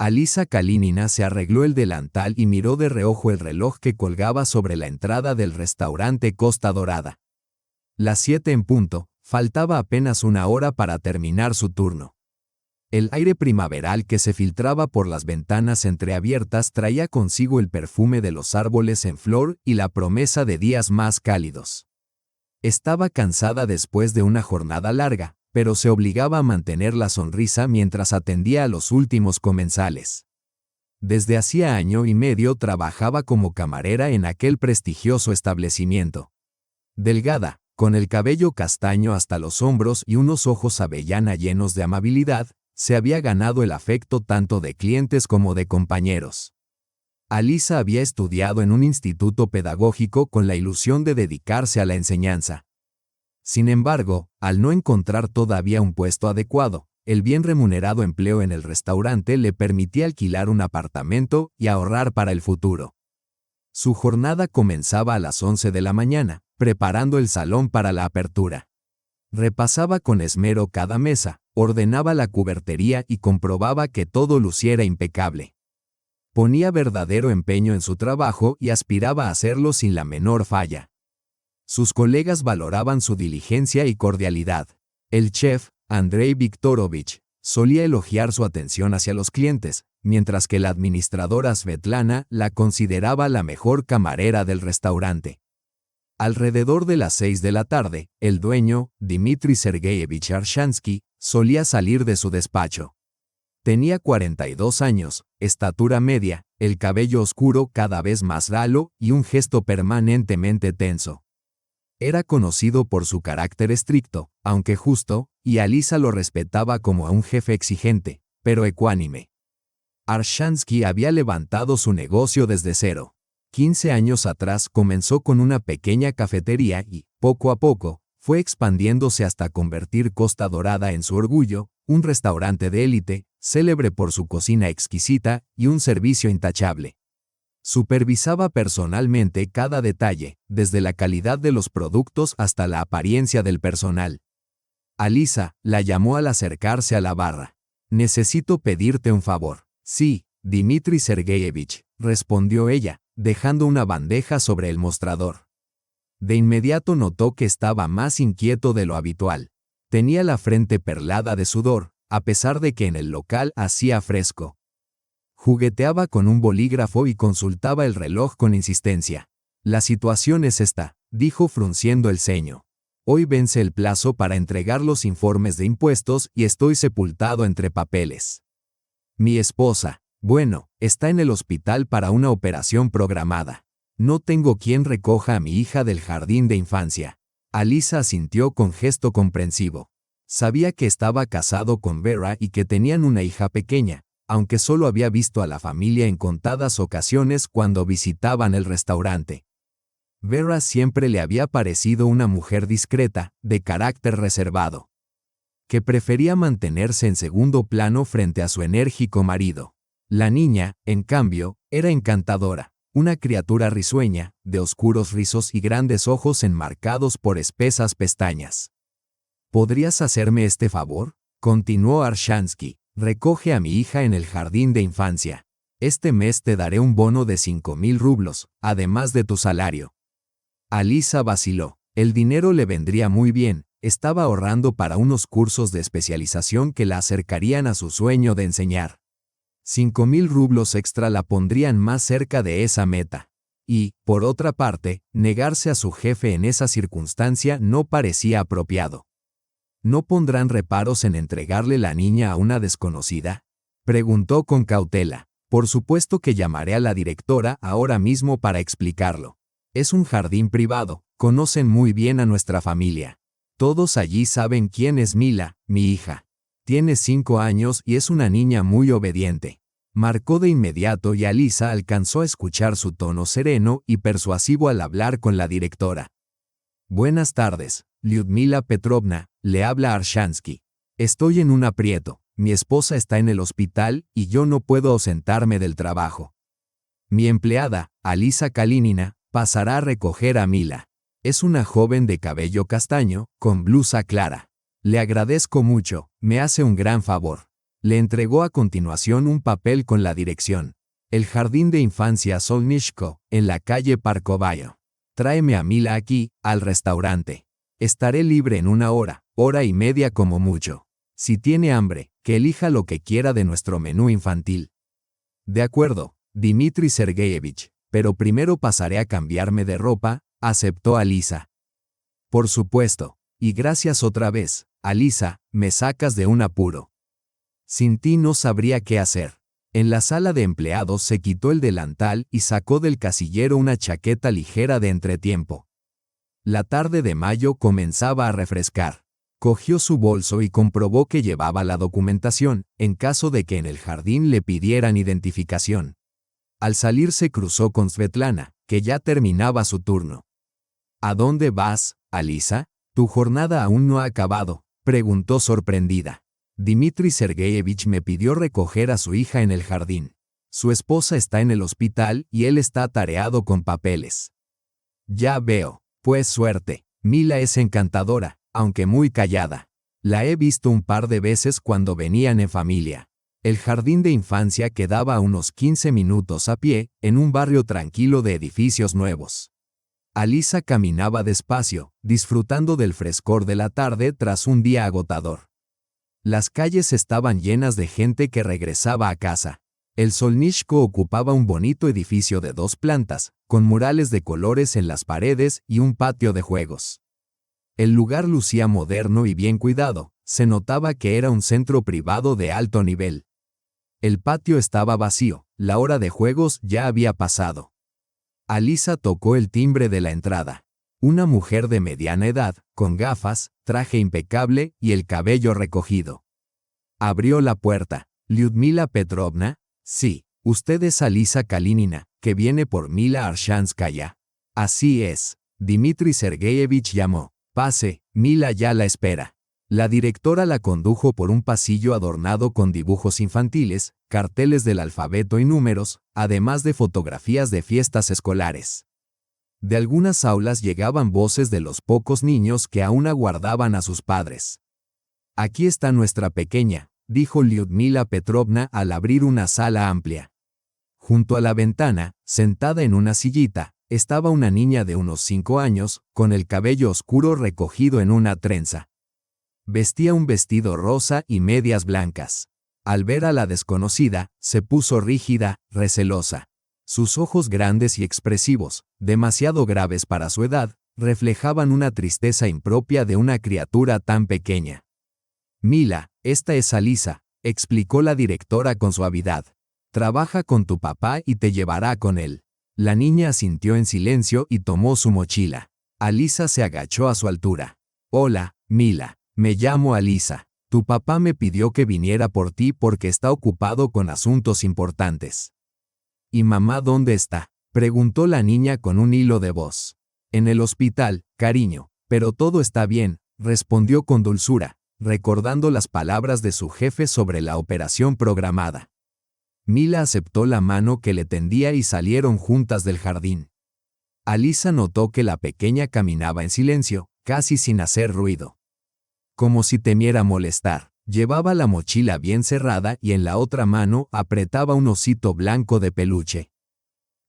Alisa Kalinina se arregló el delantal y miró de reojo el reloj que colgaba sobre la entrada del restaurante Costa Dorada. Las 7 en punto, faltaba apenas una hora para terminar su turno. El aire primaveral que se filtraba por las ventanas entreabiertas traía consigo el perfume de los árboles en flor y la promesa de días más cálidos. Estaba cansada después de una jornada larga, pero se obligaba a mantener la sonrisa mientras atendía a los últimos comensales. Desde hacía año y medio trabajaba como camarera en aquel prestigioso establecimiento. Delgada, con el cabello castaño hasta los hombros y unos ojos avellana llenos de amabilidad, se había ganado el afecto tanto de clientes como de compañeros. Alisa había estudiado en un instituto pedagógico con la ilusión de dedicarse a la enseñanza. Sin embargo, al no encontrar todavía un puesto adecuado, el bien remunerado empleo en el restaurante le permitía alquilar un apartamento y ahorrar para el futuro. Su jornada comenzaba a las 11 de la mañana, preparando el salón para la apertura. Repasaba con esmero cada mesa, ordenaba la cubertería y comprobaba que todo luciera impecable. Ponía verdadero empeño en su trabajo y aspiraba a hacerlo sin la menor falla. Sus colegas valoraban su diligencia y cordialidad. El chef, Andrei Viktorovich, solía elogiar su atención hacia los clientes, mientras que la administradora Svetlana la consideraba la mejor camarera del restaurante. Alrededor de las 6 de la tarde, el dueño, Dmitri Sergeyevich Arshansky, solía salir de su despacho. Tenía 42 años, estatura media, el cabello oscuro cada vez más ralo y un gesto permanentemente tenso. Era conocido por su carácter estricto, aunque justo, y Alisa lo respetaba como a un jefe exigente, pero ecuánime. Arshansky había levantado su negocio desde cero. 15 años atrás comenzó con una pequeña cafetería y, poco a poco, fue expandiéndose hasta convertir Costa Dorada en su orgullo, un restaurante de élite, célebre por su cocina exquisita y un servicio intachable. Supervisaba personalmente cada detalle, desde la calidad de los productos hasta la apariencia del personal. Alisa la llamó al acercarse a la barra. «Necesito pedirte un favor». «Sí, Dmitri Sergeyevich», respondió ella, dejando una bandeja sobre el mostrador. De inmediato notó que estaba más inquieto de lo habitual. Tenía la frente perlada de sudor, a pesar de que en el local hacía fresco. Jugueteaba con un bolígrafo y consultaba el reloj con insistencia. «La situación es esta», dijo frunciendo el ceño. «Hoy vence el plazo para entregar los informes de impuestos y estoy sepultado entre papeles. Mi esposa, bueno, está en el hospital para una operación programada. No tengo quien recoja a mi hija del jardín de infancia». Alisa asintió con gesto comprensivo. Sabía que estaba casado con Vera y que tenían una hija pequeña, aunque solo había visto a la familia en contadas ocasiones cuando visitaban el restaurante. Vera siempre le había parecido una mujer discreta, de carácter reservado, que prefería mantenerse en segundo plano frente a su enérgico marido. La niña, en cambio, era encantadora, una criatura risueña, de oscuros rizos y grandes ojos enmarcados por espesas pestañas. «¿Podrías hacerme este favor?», continuó Arshansky. «Recoge a mi hija en el jardín de infancia. Este mes te daré un bono de 5.000 rublos, además de tu salario». Alisa vaciló. El dinero le vendría muy bien, estaba ahorrando para unos cursos de especialización que la acercarían a su sueño de enseñar. 5.000 rublos extra la pondrían más cerca de esa meta. Y, por otra parte, negarse a su jefe en esa circunstancia no parecía apropiado. «¿No pondrán reparos en entregarle la niña a una desconocida?», preguntó con cautela. «Por supuesto que llamaré a la directora ahora mismo para explicarlo. Es un jardín privado, conocen muy bien a nuestra familia. Todos allí saben quién es Mila, mi hija. Tiene 5 años y es una niña muy obediente». Marcó de inmediato y Alisa alcanzó a escuchar su tono sereno y persuasivo al hablar con la directora. «Buenas tardes, Lyudmila Petrovna», le habla Arshansky. «Estoy en un aprieto, mi esposa está en el hospital y yo no puedo ausentarme del trabajo. Mi empleada, Alisa Kalinina, pasará a recoger a Mila. Es una joven de cabello castaño, con blusa clara. Le agradezco mucho, me hace un gran favor». Le entregó a continuación un papel con la dirección. El jardín de infancia Solnishko, en la calle Parkovayo. Tráeme a Mila aquí, al restaurante. Estaré libre en 1 hora, hora y media como mucho. Si tiene hambre, que elija lo que quiera de nuestro menú infantil. De acuerdo, Dmitri Sergeyevich, pero primero pasaré a cambiarme de ropa, aceptó Alisa. Por supuesto, y gracias otra vez, Alisa, me sacas de un apuro. Sin ti no sabría qué hacer. En la sala de empleados se quitó el delantal y sacó del casillero una chaqueta ligera de entretiempo. La tarde de mayo comenzaba a refrescar. Cogió su bolso y comprobó que llevaba la documentación, en caso de que en el jardín le pidieran identificación. Al salir se cruzó con Svetlana, que ya terminaba su turno. ¿A dónde vas, Alisa? Tu jornada aún no ha acabado, preguntó sorprendida. Dmitri Sergeyevich me pidió recoger a su hija en el jardín. Su esposa está en el hospital y él está atareado con papeles. Ya veo, pues suerte. Mila es encantadora, aunque muy callada. La he visto un par de veces cuando venían en familia. El jardín de infancia quedaba a unos 15 minutos a pie, en un barrio tranquilo de edificios nuevos. Alisa caminaba despacio, disfrutando del frescor de la tarde tras un día agotador. Las calles estaban llenas de gente que regresaba a casa. El Solnishko ocupaba un bonito edificio de 2 plantas, con murales de colores en las paredes y un patio de juegos. El lugar lucía moderno y bien cuidado, se notaba que era un centro privado de alto nivel. El patio estaba vacío, la hora de juegos ya había pasado. Alisa tocó el timbre de la entrada. Una mujer de mediana edad, con gafas, traje impecable y el cabello recogido. Abrió la puerta. ¿Lyudmila Petrovna? Sí, usted es Alisa Kalinina, que viene por Mila Arshanskaya. Así es. Dmitri Sergeyevich llamó. Pase, Mila ya la espera. La directora la condujo por un pasillo adornado con dibujos infantiles, carteles del alfabeto y números, además de fotografías de fiestas escolares. De algunas aulas llegaban voces de los pocos niños que aún aguardaban a sus padres. Aquí está nuestra pequeña, dijo Lyudmila Petrovna al abrir una sala amplia. Junto a la ventana, sentada en una sillita, estaba una niña de unos 5 años, con el cabello oscuro recogido en una trenza. Vestía un vestido rosa y medias blancas. Al ver a la desconocida, se puso rígida, recelosa. Sus ojos grandes y expresivos, demasiado graves para su edad, reflejaban una tristeza impropia de una criatura tan pequeña. Mila, esta es Alisa, explicó la directora con suavidad. Trabaja con tu papá y te llevará con él. La niña asintió en silencio y tomó su mochila. Alisa se agachó a su altura. Hola, Mila. Me llamo Alisa. Tu papá me pidió que viniera por ti porque está ocupado con asuntos importantes. ¿Y mamá dónde está? Preguntó la niña con un hilo de voz. En el hospital, cariño, pero todo está bien, respondió con dulzura, recordando las palabras de su jefe sobre la operación programada. Mila aceptó la mano que le tendía y salieron juntas del jardín. Alisa notó que la pequeña caminaba en silencio, casi sin hacer ruido. Como si temiera molestar, llevaba la mochila bien cerrada y en la otra mano apretaba un osito blanco de peluche.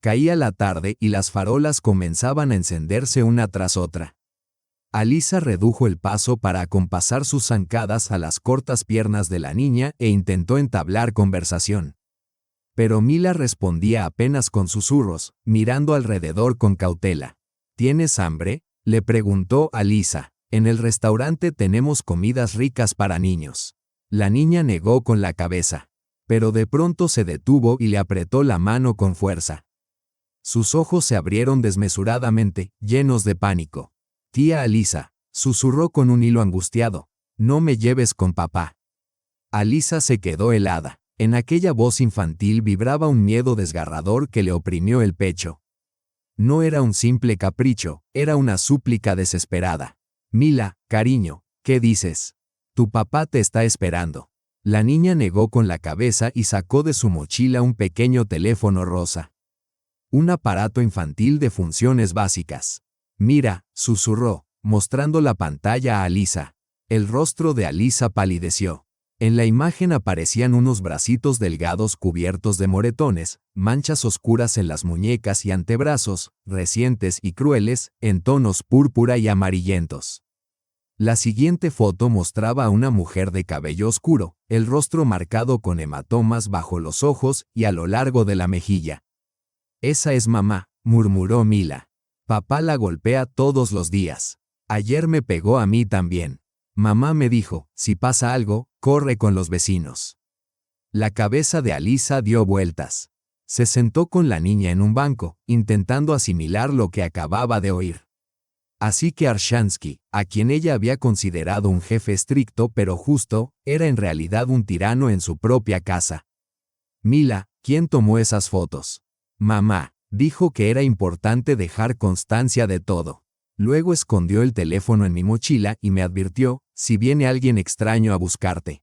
Caía la tarde y las farolas comenzaban a encenderse una tras otra. Alisa redujo el paso para acompasar sus zancadas a las cortas piernas de la niña e intentó entablar conversación. Pero Mila respondía apenas con susurros, mirando alrededor con cautela. ¿Tienes hambre?, le preguntó Alisa. En el restaurante tenemos comidas ricas para niños. La niña negó con la cabeza, pero de pronto se detuvo y le apretó la mano con fuerza. Sus ojos se abrieron desmesuradamente, llenos de pánico. Tía Alisa, susurró con un hilo angustiado, no me lleves con papá. Alisa se quedó helada. En aquella voz infantil vibraba un miedo desgarrador que le oprimió el pecho. No era un simple capricho, era una súplica desesperada. Mila, cariño, ¿qué dices? Tu papá te está esperando. La niña negó con la cabeza y sacó de su mochila un pequeño teléfono rosa. Un aparato infantil de funciones básicas. Mira, susurró, mostrando la pantalla a Alisa. El rostro de Alisa palideció. En la imagen aparecían unos bracitos delgados cubiertos de moretones, manchas oscuras en las muñecas y antebrazos, recientes y crueles, en tonos púrpura y amarillentos. La siguiente foto mostraba a una mujer de cabello oscuro, el rostro marcado con hematomas bajo los ojos y a lo largo de la mejilla. «Esa es mamá», murmuró Mila. «Papá la golpea todos los días. Ayer me pegó a mí también. Mamá me dijo, si pasa algo, corre con los vecinos». La cabeza de Alisa dio vueltas. Se sentó con la niña en un banco, intentando asimilar lo que acababa de oír. Así que Arshansky, a quien ella había considerado un jefe estricto pero justo, era en realidad un tirano en su propia casa. «Mila, ¿quién tomó esas fotos?» «Mamá», dijo que era importante dejar constancia de todo. Luego escondió el teléfono en mi mochila y me advirtió, si viene alguien extraño a buscarte.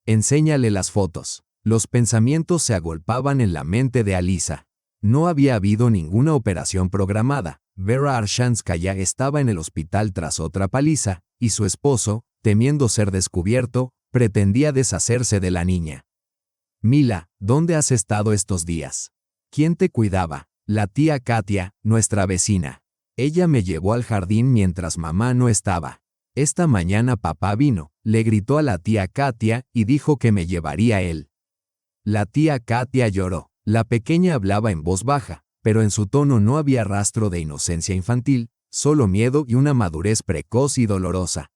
Enséñale las fotos. Los pensamientos se agolpaban en la mente de Alisa. No había habido ninguna operación programada. Vera Arshanskaya estaba en el hospital tras otra paliza, y su esposo, temiendo ser descubierto, pretendía deshacerse de la niña. «Mila, ¿dónde has estado estos días? ¿Quién te cuidaba?» «La tía Katia, nuestra vecina. Ella me llevó al jardín mientras mamá no estaba. Esta mañana papá vino, le gritó a la tía Katia y dijo que me llevaría él». La tía Katia lloró. La pequeña hablaba en voz baja, pero en su tono no había rastro de inocencia infantil, solo miedo y una madurez precoz y dolorosa.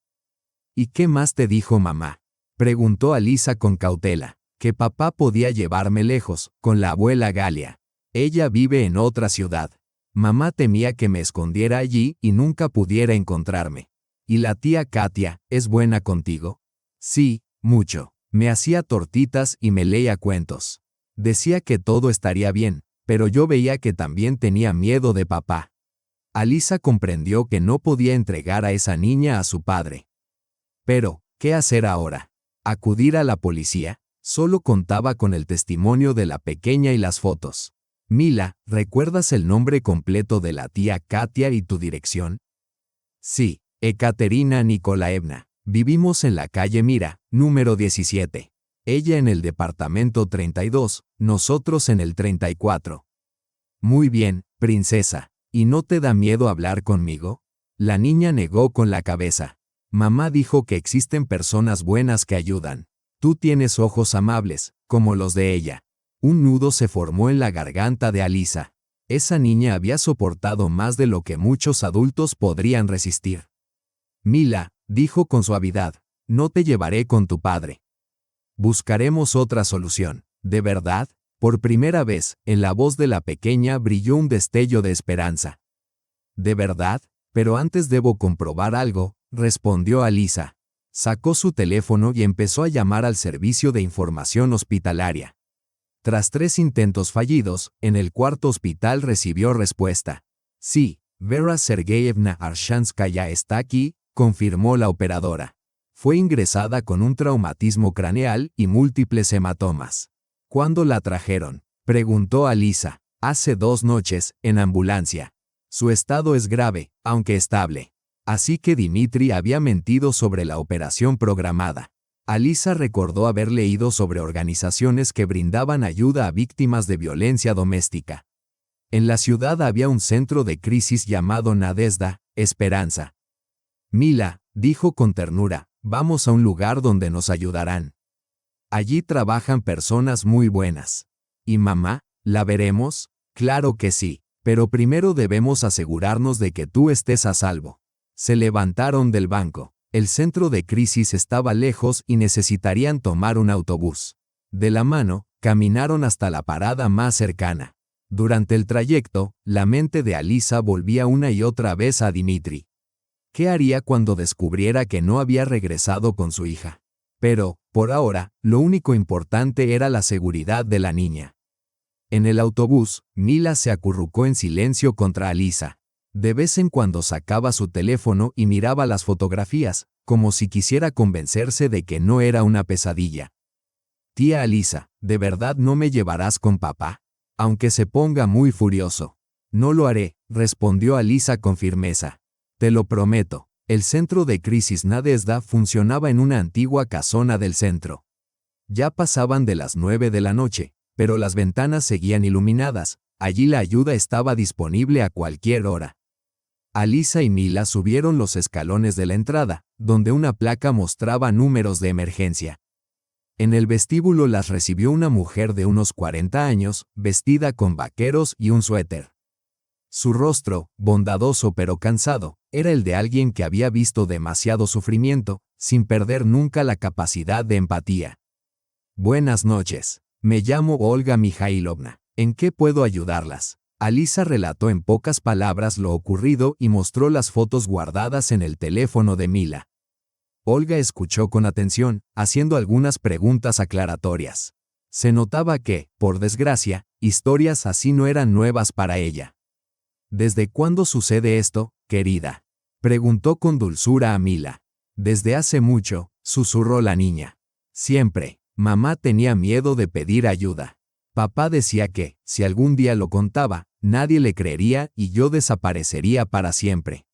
«¿Y qué más te dijo mamá?», preguntó Alisa con cautela. «Que papá podía llevarme lejos, con la abuela Galia. Ella vive en otra ciudad. Mamá temía que me escondiera allí y nunca pudiera encontrarme. ¿Y la tía Katia, es buena contigo?» «Sí, mucho. Me hacía tortitas y me leía cuentos. Decía que todo estaría bien, pero yo veía que también tenía miedo de papá». Alisa comprendió que no podía entregar a esa niña a su padre. Pero, ¿qué hacer ahora? ¿Acudir a la policía? Solo contaba con el testimonio de la pequeña y las fotos. «Mila, ¿recuerdas el nombre completo de la tía Katia y tu dirección?» «Sí, Ekaterina Nikolaevna. Vivimos en la calle Mira, número 17. Ella en el departamento 32, nosotros en el 34. «Muy bien, princesa. ¿Y no te da miedo hablar conmigo?» La niña negó con la cabeza. «Mamá dijo que existen personas buenas que ayudan. Tú tienes ojos amables, como los de ella». Un nudo se formó en la garganta de Alisa. Esa niña había soportado más de lo que muchos adultos podrían resistir. «Mila», dijo con suavidad, «no te llevaré con tu padre. Buscaremos otra solución». «¿De verdad?». Por primera vez, en la voz de la pequeña brilló un destello de esperanza. «¿De verdad? Pero antes debo comprobar algo», respondió Alisa. Sacó su teléfono y empezó a llamar al servicio de información hospitalaria. Tras 3 intentos fallidos, en el cuarto hospital recibió respuesta. «Sí, Vera Sergeyevna Arshanskaya está aquí», confirmó la operadora. Fue ingresada con un traumatismo craneal y múltiples hematomas. «¿Cuándo la trajeron?», preguntó Alisa. «Hace 2 noches, en ambulancia. Su estado es grave, aunque estable». Así que Dimitri había mentido sobre la operación programada. Alisa recordó haber leído sobre organizaciones que brindaban ayuda a víctimas de violencia doméstica. En la ciudad había un centro de crisis llamado Nadezhda, Esperanza. «Mila», dijo con ternura, «vamos a un lugar donde nos ayudarán. Allí trabajan personas muy buenas». «¿Y mamá? ¿La veremos?». «Claro que sí, pero primero debemos asegurarnos de que tú estés a salvo». Se levantaron del banco. El centro de crisis estaba lejos y necesitarían tomar un autobús. De la mano, caminaron hasta la parada más cercana. Durante el trayecto, la mente de Alisa volvía una y otra vez a Dimitri. ¿Qué haría cuando descubriera que no había regresado con su hija? Pero, por ahora, lo único importante era la seguridad de la niña. En el autobús, Mila se acurrucó en silencio contra Alisa. De vez en cuando sacaba su teléfono y miraba las fotografías, como si quisiera convencerse de que no era una pesadilla. «Tía Alisa, ¿de verdad no me llevarás con papá? Aunque se ponga muy furioso». «No lo haré», respondió Alisa con firmeza. «Te lo prometo». El centro de crisis Nadezhda funcionaba en una antigua casona del centro. Ya pasaban de las 9 de la noche, pero las ventanas seguían iluminadas. Allí la ayuda estaba disponible a cualquier hora. Alisa y Mila subieron los escalones de la entrada, donde una placa mostraba números de emergencia. En el vestíbulo las recibió una mujer de unos 40 años, vestida con vaqueros y un suéter. Su rostro, bondadoso pero cansado, era el de alguien que había visto demasiado sufrimiento, sin perder nunca la capacidad de empatía. Buenas noches. Me llamo Olga Mikhailovna. ¿En qué puedo ayudarlas? Alisa relató en pocas palabras lo ocurrido y mostró las fotos guardadas en el teléfono de Mila. Olga escuchó con atención, haciendo algunas preguntas aclaratorias. Se notaba que, por desgracia, historias así no eran nuevas para ella. ¿Desde cuándo sucede esto, querida?, preguntó con dulzura a Mila. Desde hace mucho, susurró la niña. Siempre. Mamá tenía miedo de pedir ayuda. Papá decía que, si algún día lo contaba, nadie le creería y yo desaparecería para siempre.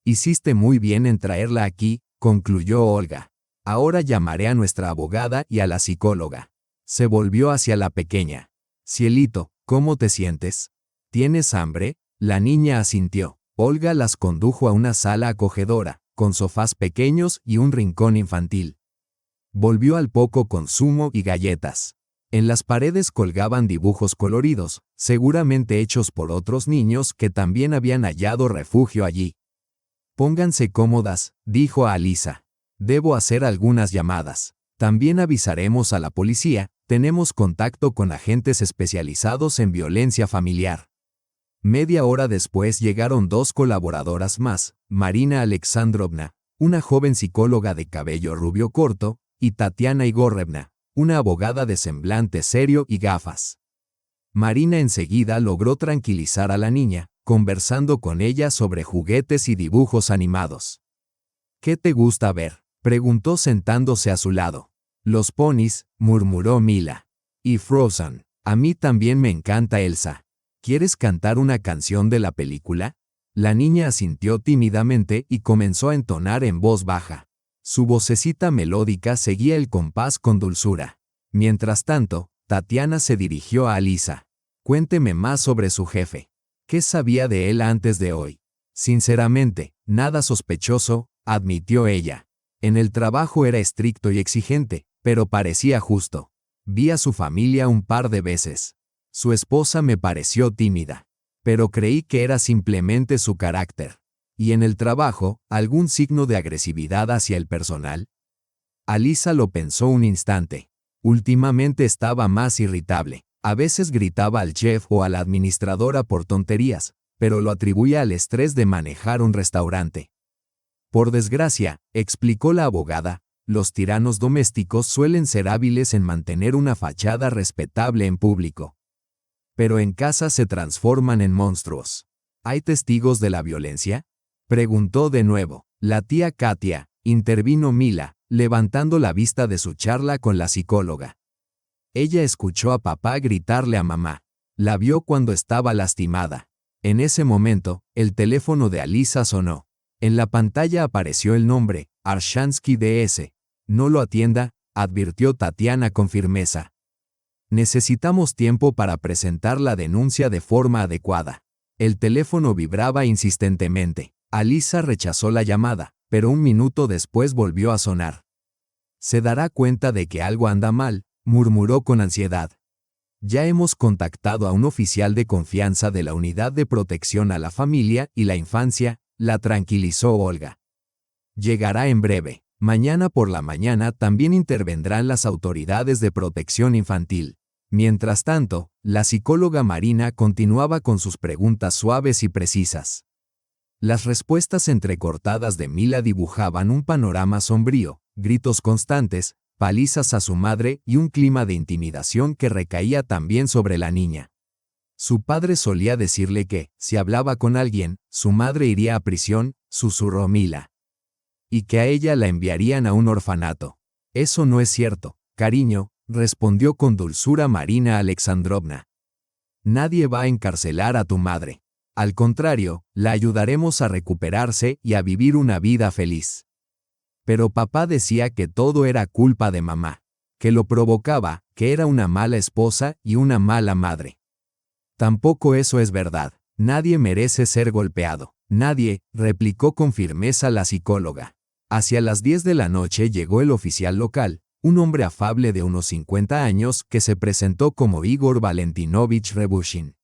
Hiciste muy bien en traerla aquí, concluyó Olga. Ahora llamaré a nuestra abogada y a la psicóloga. Se volvió hacia la pequeña. Cielito, ¿cómo te sientes? ¿Tienes hambre? La niña asintió. Olga las condujo a una sala acogedora, con sofás pequeños y un rincón infantil. Volvió al poco con zumo y galletas. En las paredes colgaban dibujos coloridos, seguramente hechos por otros niños que también habían hallado refugio allí. Pónganse cómodas, dijo a Alisa. Debo hacer algunas llamadas. También avisaremos a la policía, tenemos contacto con agentes especializados en violencia familiar. Media hora después llegaron dos colaboradoras más, Marina Alexandrovna, una joven psicóloga de cabello rubio corto, y Tatiana Igorrevna, una abogada de semblante serio y gafas. Marina enseguida logró tranquilizar a la niña, conversando con ella sobre juguetes y dibujos animados. ¿Qué te gusta ver?, preguntó sentándose a su lado. Los ponis, murmuró Mila. Y Frozen. A mí también me encanta Elsa. ¿Quieres cantar una canción de la película? La niña asintió tímidamente y comenzó a entonar en voz baja. Su vocecita melódica seguía el compás con dulzura. Mientras tanto, Tatiana se dirigió a Alisa. Cuénteme más sobre su jefe. ¿Qué sabía de él antes de hoy? Sinceramente, nada sospechoso, admitió ella. En el trabajo era estricto y exigente, pero parecía justo. Vi a su familia un par de veces. Su esposa me pareció tímida, pero creí que era simplemente su carácter. ¿Y en el trabajo, algún signo de agresividad hacia el personal? Alisa lo pensó un instante. Últimamente estaba más irritable. A veces gritaba al chef o a la administradora por tonterías, pero lo atribuía al estrés de manejar un restaurante. Por desgracia, explicó la abogada, los tiranos domésticos suelen ser hábiles en mantener una fachada respetable en público. Pero en casa se transforman en monstruos. ¿Hay testigos de la violencia?, preguntó de nuevo. La tía Katia, intervino Mila, levantando la vista de su charla con la psicóloga. Ella escuchó a papá gritarle a mamá. La vio cuando estaba lastimada. En ese momento, el teléfono de Alisa sonó. En la pantalla apareció el nombre, Arshansky DS. No lo atienda, advirtió Tatiana con firmeza. Necesitamos tiempo para presentar la denuncia de forma adecuada. El teléfono vibraba insistentemente. Alisa rechazó la llamada, pero un minuto después volvió a sonar. Se dará cuenta de que algo anda mal, murmuró con ansiedad. Ya hemos contactado a un oficial de confianza de la Unidad de Protección a la Familia y la Infancia, la tranquilizó Olga. Llegará en breve. Mañana por la mañana también intervendrán las autoridades de protección infantil. Mientras tanto, la psicóloga Marina continuaba con sus preguntas suaves y precisas. Las respuestas entrecortadas de Mila dibujaban un panorama sombrío, gritos constantes, palizas a su madre y un clima de intimidación que recaía también sobre la niña. Su padre solía decirle que, si hablaba con alguien, su madre iría a prisión, susurró Mila. Y que a ella la enviarían a un orfanato. Eso no es cierto, cariño, respondió con dulzura Marina Alexandrovna. Nadie va a encarcelar a tu madre. Al contrario, la ayudaremos a recuperarse y a vivir una vida feliz. Pero papá decía que todo era culpa de mamá, que lo provocaba, que era una mala esposa y una mala madre. Tampoco eso es verdad. Nadie merece ser golpeado. Nadie, replicó con firmeza la psicóloga. Hacia las 10 de la noche llegó el oficial local, un hombre afable de unos 50 años que se presentó como Igor Valentinovich Rebushin.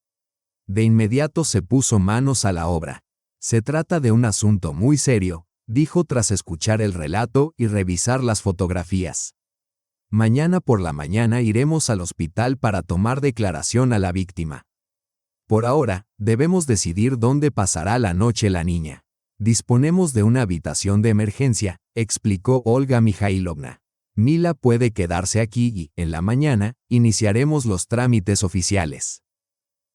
De inmediato se puso manos a la obra. Se trata de un asunto muy serio, dijo tras escuchar el relato y revisar las fotografías. Mañana por la mañana iremos al hospital para tomar declaración a la víctima. Por ahora, debemos decidir dónde pasará la noche la niña. Disponemos de una habitación de emergencia, explicó Olga Mikhailovna. Mila puede quedarse aquí y, en la mañana, iniciaremos los trámites oficiales.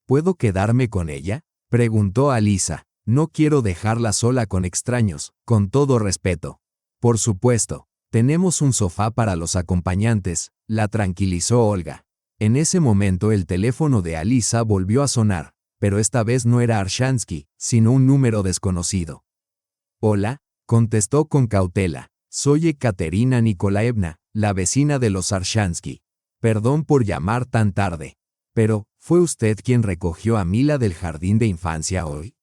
¿Puedo quedarme con ella?, preguntó Alisa. No quiero dejarla sola con extraños, con todo respeto. Por supuesto, tenemos un sofá para los acompañantes, la tranquilizó Olga. En ese momento el teléfono de Alisa volvió a sonar, pero esta vez no era Arshansky, sino un número desconocido. Hola, contestó con cautela. Soy Ekaterina Nikolaevna, la vecina de los Arshansky. Perdón por llamar tan tarde. Pero, ¿fue usted quien recogió a Mila del jardín de infancia hoy?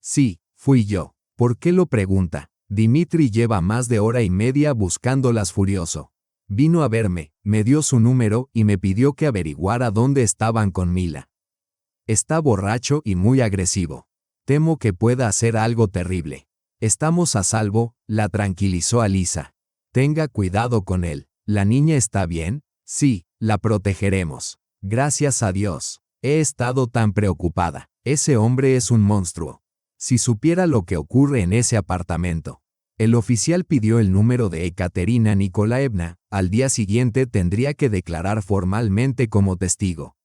Sí, fui yo. ¿Por qué lo pregunta? Dimitri lleva más de hora y media buscándolas furioso. Vino a verme, me dio su número y me pidió que averiguara dónde estaban con Mila. Está borracho y muy agresivo. Temo que pueda hacer algo terrible. Estamos a salvo, la tranquilizó Alisa. Tenga cuidado con él. ¿La niña está bien? Sí, la protegeremos. Gracias a Dios. He estado tan preocupada. Ese hombre es un monstruo. Si supiera lo que ocurre en ese apartamento. El oficial pidió el número de Ekaterina Nikolaevna. Al día siguiente tendría que declarar formalmente como testigo.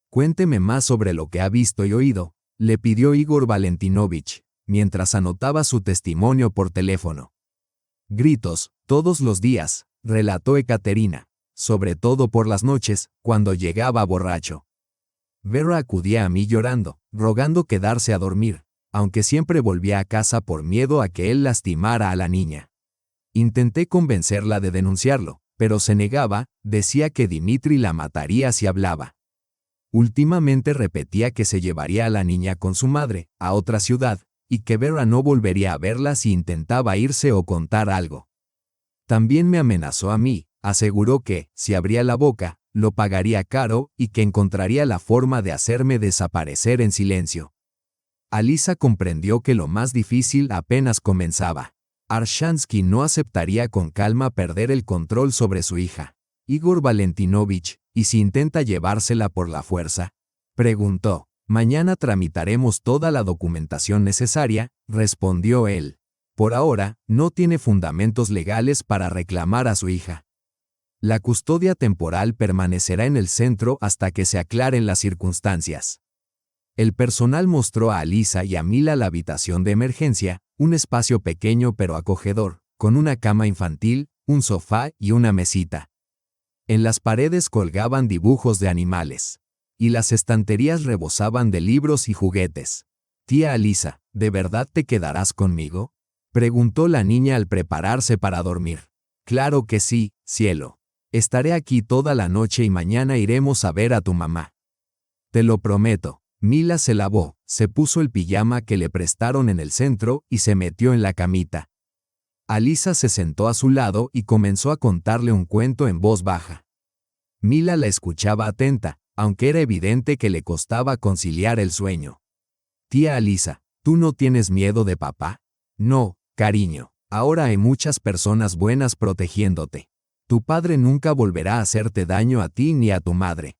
Cuénteme más sobre lo que ha visto y oído, le pidió Igor Valentinovich, mientras anotaba su testimonio por teléfono. Gritos, todos los días, relató Ekaterina, sobre todo por las noches, cuando llegaba borracho. Vera acudía a mí llorando, rogando quedarse a dormir, aunque siempre volvía a casa por miedo a que él lastimara a la niña. Intenté convencerla de denunciarlo, pero se negaba, decía que Dimitri la mataría si hablaba. Últimamente repetía que se llevaría a la niña con su madre, a otra ciudad, y que Vera no volvería a verla si intentaba irse o contar algo. También me amenazó a mí, aseguró que, si abría la boca, lo pagaría caro y que encontraría la forma de hacerme desaparecer en silencio. Alisa comprendió que lo más difícil apenas comenzaba. Arshansky no aceptaría con calma perder el control sobre su hija. Igor Valentinovich, ¿y si intenta llevársela por la fuerza?, preguntó. Mañana tramitaremos toda la documentación necesaria, respondió él. Por ahora, no tiene fundamentos legales para reclamar a su hija. La custodia temporal permanecerá en el centro hasta que se aclaren las circunstancias. El personal mostró a Alisa y a Mila la habitación de emergencia, un espacio pequeño pero acogedor, con una cama infantil, un sofá y una mesita. En las paredes colgaban dibujos de animales. Y las estanterías rebosaban de libros y juguetes. Tía Alisa, ¿de verdad te quedarás conmigo?, preguntó la niña al prepararse para dormir. Claro que sí, cielo. Estaré aquí toda la noche y mañana iremos a ver a tu mamá. Te lo prometo. Mila se lavó, se puso el pijama que le prestaron en el centro y se metió en la camita. Alisa se sentó a su lado y comenzó a contarle un cuento en voz baja. Mila la escuchaba atenta, aunque era evidente que le costaba conciliar el sueño. Tía Alisa, ¿tú no tienes miedo de papá? No, cariño, ahora hay muchas personas buenas protegiéndote. Tu padre nunca volverá a hacerte daño a ti ni a tu madre.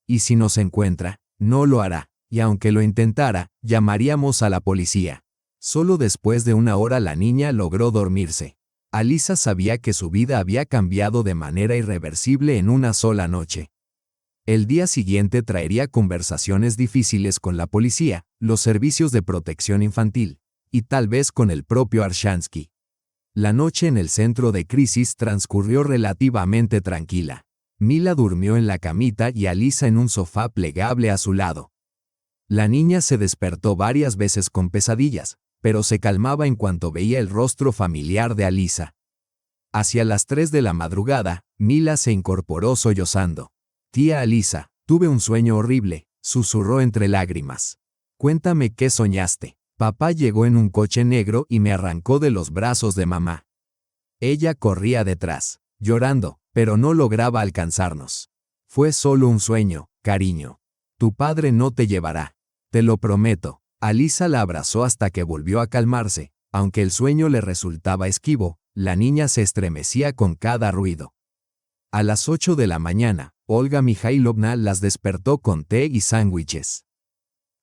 Y si nos encuentra, no lo hará, y aunque lo intentara, llamaríamos a la policía. Solo después de una hora la niña logró dormirse. Alisa sabía que su vida había cambiado de manera irreversible en una sola noche. El día siguiente traería conversaciones difíciles con la policía, los servicios de protección infantil, y tal vez con el propio Arshansky. La noche en el centro de crisis transcurrió relativamente tranquila. Mila durmió en la camita y Alisa en un sofá plegable a su lado. La niña se despertó varias veces con pesadillas, pero se calmaba en cuanto veía el rostro familiar de Alisa. Hacia las 3 de la madrugada, Mila se incorporó sollozando. «Tía Alisa, tuve un sueño horrible», susurró entre lágrimas. «Cuéntame qué soñaste». «Papá llegó en un coche negro y me arrancó de los brazos de mamá. Ella corría detrás, llorando, pero no lograba alcanzarnos. Fue solo un sueño, cariño. Tu padre no te llevará. Te lo prometo». Alisa la abrazó hasta que volvió a calmarse. Aunque el sueño le resultaba esquivo, la niña se estremecía con cada ruido. A las 8 de la mañana, Olga Mikhailovna las despertó con té y sándwiches.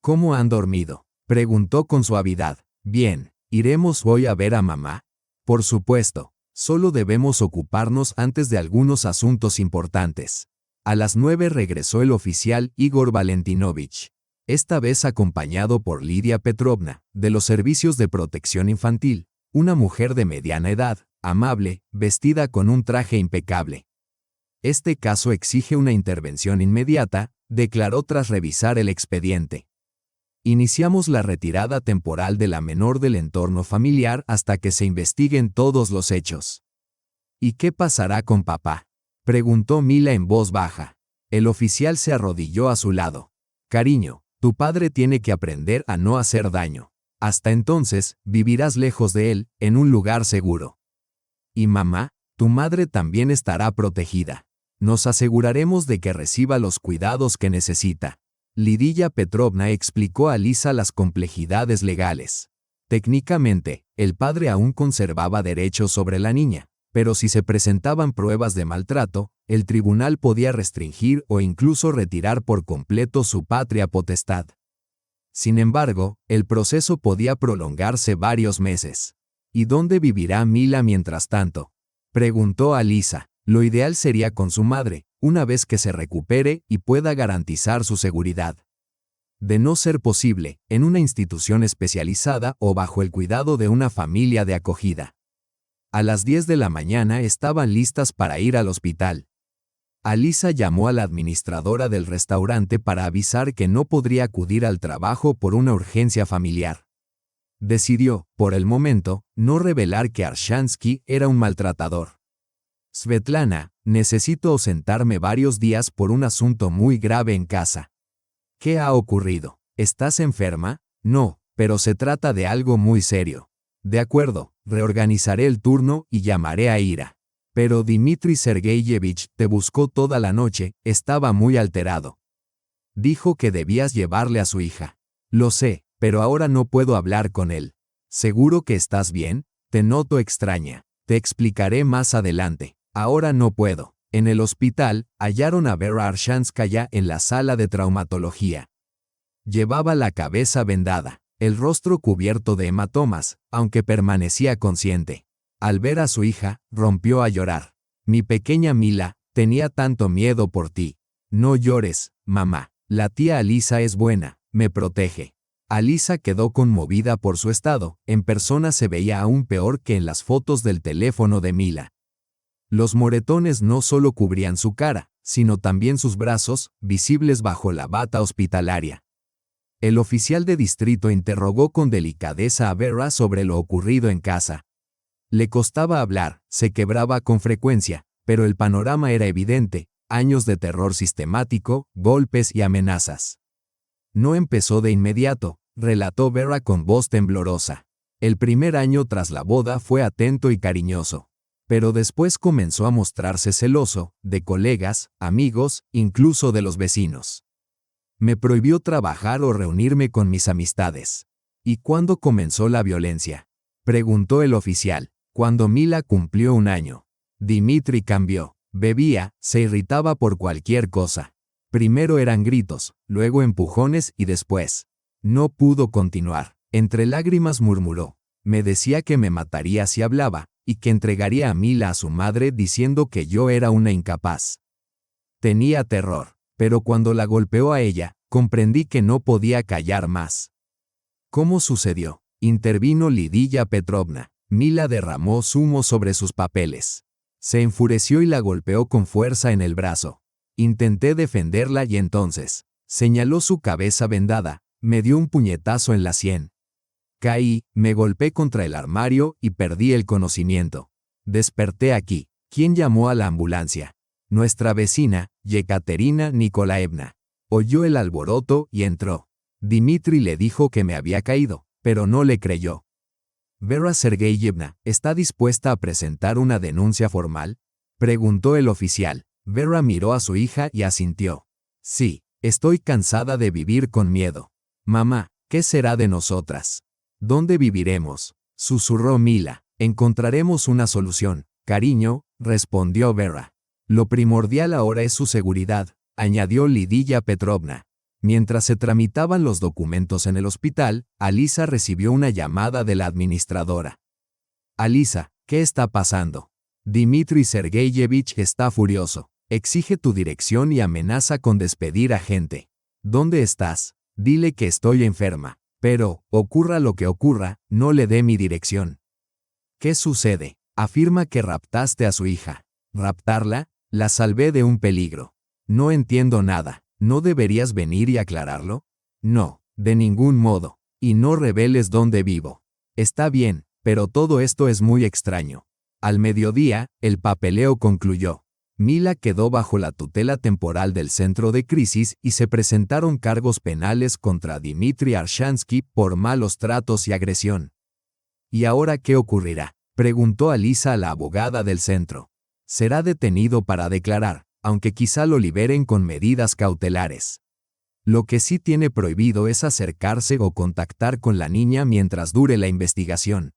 «¿Cómo han dormido?», preguntó con suavidad. «Bien, ¿iremos hoy a ver a mamá?». «Por supuesto, solo debemos ocuparnos antes de algunos asuntos importantes». A las 9 regresó el oficial Igor Valentinovich, esta vez acompañado por Lidia Petrovna, de los servicios de protección infantil, una mujer de mediana edad, amable, vestida con un traje impecable. «Este caso exige una intervención inmediata», declaró tras revisar el expediente. «Iniciamos la retirada temporal de la menor del entorno familiar hasta que se investiguen todos los hechos». «¿Y qué pasará con papá?», preguntó Mila en voz baja. El oficial se arrodilló a su lado. «Cariño, tu padre tiene que aprender a no hacer daño. Hasta entonces, vivirás lejos de él, en un lugar seguro. Y mamá, tu madre también estará protegida. Nos aseguraremos de que reciba los cuidados que necesita». Lidia Petrovna explicó a Alisa las complejidades legales. Técnicamente, el padre aún conservaba derechos sobre la niña, pero si se presentaban pruebas de maltrato, el tribunal podía restringir o incluso retirar por completo su patria potestad. Sin embargo, el proceso podía prolongarse varios meses. «¿Y dónde vivirá Mila mientras tanto?», preguntó Alisa. «Lo ideal sería con su madre, una vez que se recupere y pueda garantizar su seguridad. De no ser posible, en una institución especializada o bajo el cuidado de una familia de acogida». A las 10 de la mañana estaban listas para ir al hospital. Alisa llamó a la administradora del restaurante para avisar que no podría acudir al trabajo por una urgencia familiar. Decidió, por el momento, no revelar que Arshansky era un maltratador. «Svetlana, necesito ausentarme varios días por un asunto muy grave en casa». «¿Qué ha ocurrido? ¿Estás enferma?». «No, pero se trata de algo muy serio». «De acuerdo, reorganizaré el turno y llamaré a Ira». «Pero Dmitri Sergeyevich te buscó toda la noche, estaba muy alterado. Dijo que debías llevarle a su hija». «Lo sé, pero ahora no puedo hablar con él». «¿Seguro que estás bien? Te noto extraña». «Te explicaré más adelante. Ahora no puedo». En el hospital, hallaron a Vera Arshanskaya en la sala de traumatología. Llevaba la cabeza vendada, el rostro cubierto de hematomas, aunque permanecía consciente. Al ver a su hija, rompió a llorar. «Mi pequeña Mila, tenía tanto miedo por ti». «No llores, mamá. La tía Alisa es buena, me protege». Alisa quedó conmovida por su estado. En persona se veía aún peor que en las fotos del teléfono de Mila. Los moretones no solo cubrían su cara, sino también sus brazos, visibles bajo la bata hospitalaria. El oficial de distrito interrogó con delicadeza a Vera sobre lo ocurrido en casa. Le costaba hablar, se quebraba con frecuencia, pero el panorama era evidente: años de terror sistemático, golpes y amenazas. «No empezó de inmediato», relató Vera con voz temblorosa. «El primer año tras la boda fue atento y cariñoso. Pero después comenzó a mostrarse celoso, de colegas, amigos, incluso de los vecinos. Me prohibió trabajar o reunirme con mis amistades». «¿Y cuándo comenzó la violencia?», preguntó el oficial. «Cuando Mila cumplió 1 año. Dmitri cambió. Bebía, se irritaba por cualquier cosa. Primero eran gritos, luego empujones y después». No pudo continuar. Entre lágrimas murmuró. «Me decía que me mataría si hablaba, y que entregaría a Mila a su madre diciendo que yo era una incapaz». Tenía terror, pero cuando la golpeó a ella, comprendí que no podía callar más. «¿Cómo sucedió?», intervino Lidia Petrovna. Mila derramó zumo sobre sus papeles. Se enfureció y la golpeó con fuerza en el brazo. Intenté defenderla y entonces señaló su cabeza vendada. Me dio un puñetazo en la sien. Caí, me golpeé contra el armario y perdí el conocimiento. Desperté aquí. ¿Quién llamó a la ambulancia? Nuestra vecina, Yekaterina Nikolaevna. Oyó el alboroto y entró. Dmitri le dijo que me había caído, pero no le creyó. ¿Vera Sergeyevna está dispuesta a presentar una denuncia formal? Preguntó el oficial. Vera miró a su hija y asintió. Sí, estoy cansada de vivir con miedo. Mamá, ¿qué será de nosotras? ¿Dónde viviremos? Susurró Mila. Encontraremos una solución, cariño, respondió Vera. Lo primordial ahora es su seguridad, añadió Lidia Petrovna. Mientras se tramitaban los documentos en el hospital, Alisa recibió una llamada de la administradora. Alisa, ¿qué está pasando? Dmitri Sergeyevich está furioso. Exige tu dirección y amenaza con despedir a gente. ¿Dónde estás? Dile que estoy enferma. Pero, ocurra lo que ocurra, no le dé mi dirección. ¿Qué sucede? Afirma que raptaste a su hija. ¿Raptarla? La salvé de un peligro. No entiendo nada. ¿No deberías venir y aclararlo? No, de ningún modo. Y no reveles dónde vivo. Está bien, pero todo esto es muy extraño. Al mediodía, el papeleo concluyó. Mila quedó bajo la tutela temporal del centro de crisis y se presentaron cargos penales contra Dmitri Arshansky por malos tratos y agresión. ¿Y ahora qué ocurrirá? Preguntó Alisa a la abogada del centro. Será detenido para declarar, aunque quizá lo liberen con medidas cautelares. Lo que sí tiene prohibido es acercarse o contactar con la niña mientras dure la investigación.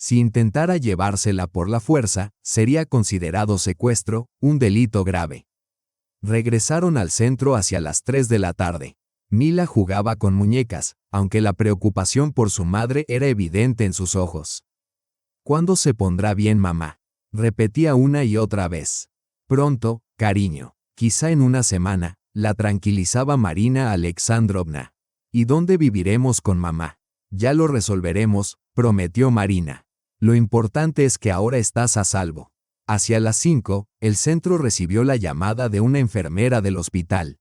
Si intentara llevársela por la fuerza, sería considerado secuestro, un delito grave. Regresaron al centro hacia las 3 de la tarde. Mila jugaba con muñecas, aunque la preocupación por su madre era evidente en sus ojos. ¿Cuándo se pondrá bien mamá? Repetía una y otra vez. Pronto, cariño. Quizá en una semana, la tranquilizaba Marina Alexandrovna. ¿Y dónde viviremos con mamá? Ya lo resolveremos, prometió Marina. Lo importante es que ahora estás a salvo. Hacia las 5, el centro recibió la llamada de una enfermera del hospital.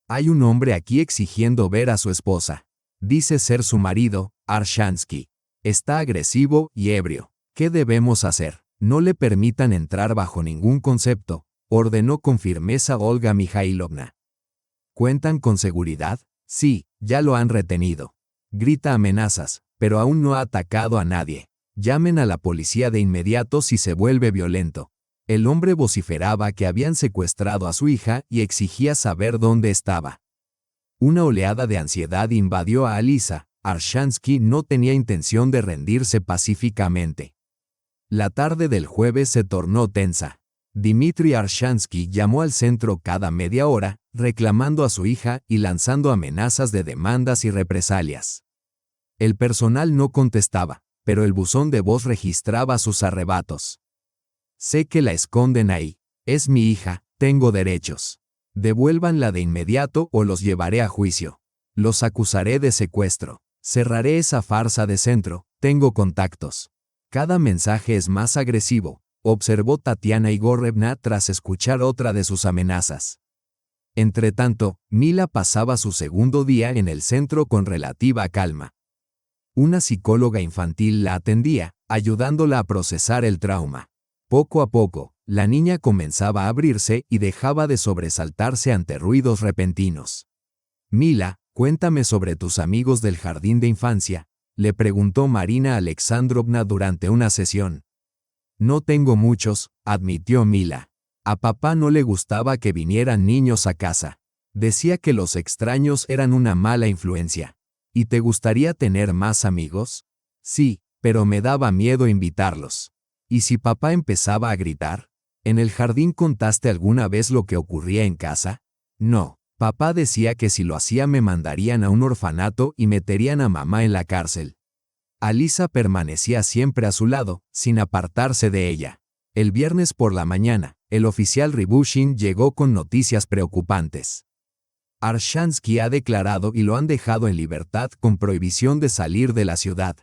Hay un hombre aquí exigiendo ver a su esposa. Dice ser su marido, Arshansky. Está agresivo y ebrio. ¿Qué debemos hacer? No le permitan entrar bajo ningún concepto, ordenó con firmeza Olga Mikhailovna. ¿Cuentan con seguridad? Sí, ya lo han retenido. Grita amenazas, pero aún no ha atacado a nadie. Llamen a la policía de inmediato si se vuelve violento. El hombre vociferaba que habían secuestrado a su hija y exigía saber dónde estaba. Una oleada de ansiedad invadió a Alisa. Arshansky no tenía intención de rendirse pacíficamente. La tarde del jueves se tornó tensa. Dmitri Arshansky llamó al centro cada media hora, reclamando a su hija y lanzando amenazas de demandas y represalias. El personal no contestaba, pero el buzón de voz registraba sus arrebatos. Sé que la esconden ahí. Es mi hija, tengo derechos. Devuélvanla de inmediato o los llevaré a juicio. Los acusaré de secuestro. Cerraré esa farsa de centro, tengo contactos. Cada mensaje es más agresivo, observó Tatiana Igorevna tras escuchar otra de sus amenazas. Entretanto, Mila pasaba su segundo día en el centro con relativa calma. Una psicóloga infantil la atendía, ayudándola a procesar el trauma. Poco a poco, la niña comenzaba a abrirse y dejaba de sobresaltarse ante ruidos repentinos. Mila, cuéntame sobre tus amigos del jardín de infancia, le preguntó Marina Alexandrovna durante una sesión. No tengo muchos, admitió Mila. A papá no le gustaba que vinieran niños a casa. Decía que los extraños eran una mala influencia. ¿Y te gustaría tener más amigos? Sí, pero me daba miedo invitarlos. ¿Y si papá empezaba a gritar? ¿En el jardín contaste alguna vez lo que ocurría en casa? No, papá decía que si lo hacía me mandarían a un orfanato y meterían a mamá en la cárcel. Alisa permanecía siempre a su lado, sin apartarse de ella. El viernes por la mañana, el oficial Ribushin llegó con noticias preocupantes. Arshansky ha declarado y lo han dejado en libertad con prohibición de salir de la ciudad.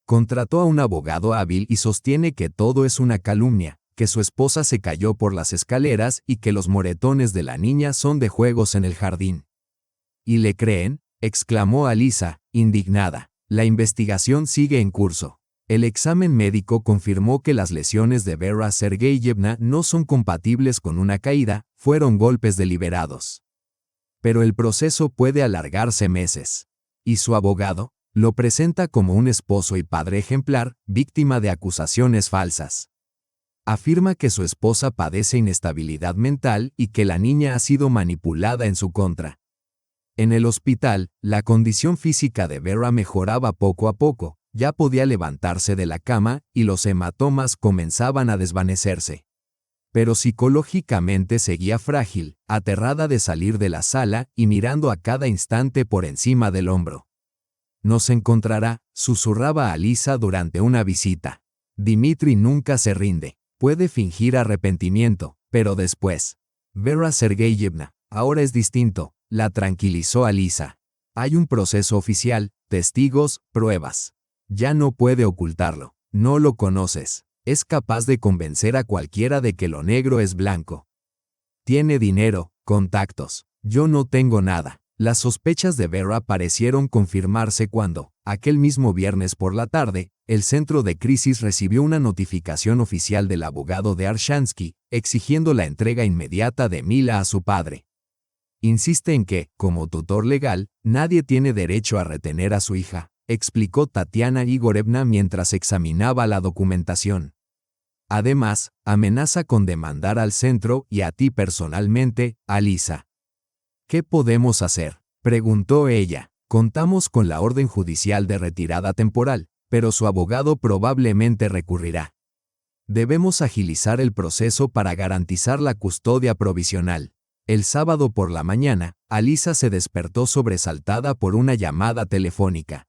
Contrató a un abogado hábil y sostiene que todo es una calumnia, que su esposa se cayó por las escaleras y que los moretones de la niña son de juegos en el jardín. ¿Y le creen? exclamó Alisa, indignada. La investigación sigue en curso. El examen médico confirmó que las lesiones de Vera Sergeyevna no son compatibles con una caída, fueron golpes deliberados. Pero el proceso puede alargarse meses. Y su abogado lo presenta como un esposo y padre ejemplar, víctima de acusaciones falsas. Afirma que su esposa padece inestabilidad mental y que la niña ha sido manipulada en su contra. En el hospital, la condición física de Vera mejoraba poco a poco, ya podía levantarse de la cama y los hematomas comenzaban a desvanecerse. Pero psicológicamente seguía frágil, aterrada de salir de la sala y mirando a cada instante por encima del hombro. «Nos encontrará», susurraba Alisa durante una visita. Dmitri nunca se rinde. Puede fingir arrepentimiento, pero después. Vera Sergeyevna, ahora es distinto, la tranquilizó Alisa. Hay un proceso oficial, testigos, pruebas. Ya no puede ocultarlo. No lo conoces. Es capaz de convencer a cualquiera de que lo negro es blanco. Tiene dinero, contactos. Yo no tengo nada. Las sospechas de Vera parecieron confirmarse cuando, aquel mismo viernes por la tarde, el centro de crisis recibió una notificación oficial del abogado de Arshansky, exigiendo la entrega inmediata de Mila a su padre. Insiste en que, como tutor legal, nadie tiene derecho a retener a su hija, explicó Tatiana Igorevna mientras examinaba la documentación. Además, amenaza con demandar al centro y a ti personalmente, Alisa. ¿Qué podemos hacer?, preguntó ella. Contamos con la orden judicial de retirada temporal, pero su abogado probablemente recurrirá. Debemos agilizar el proceso para garantizar la custodia provisional. El sábado por la mañana, Alisa se despertó sobresaltada por una llamada telefónica.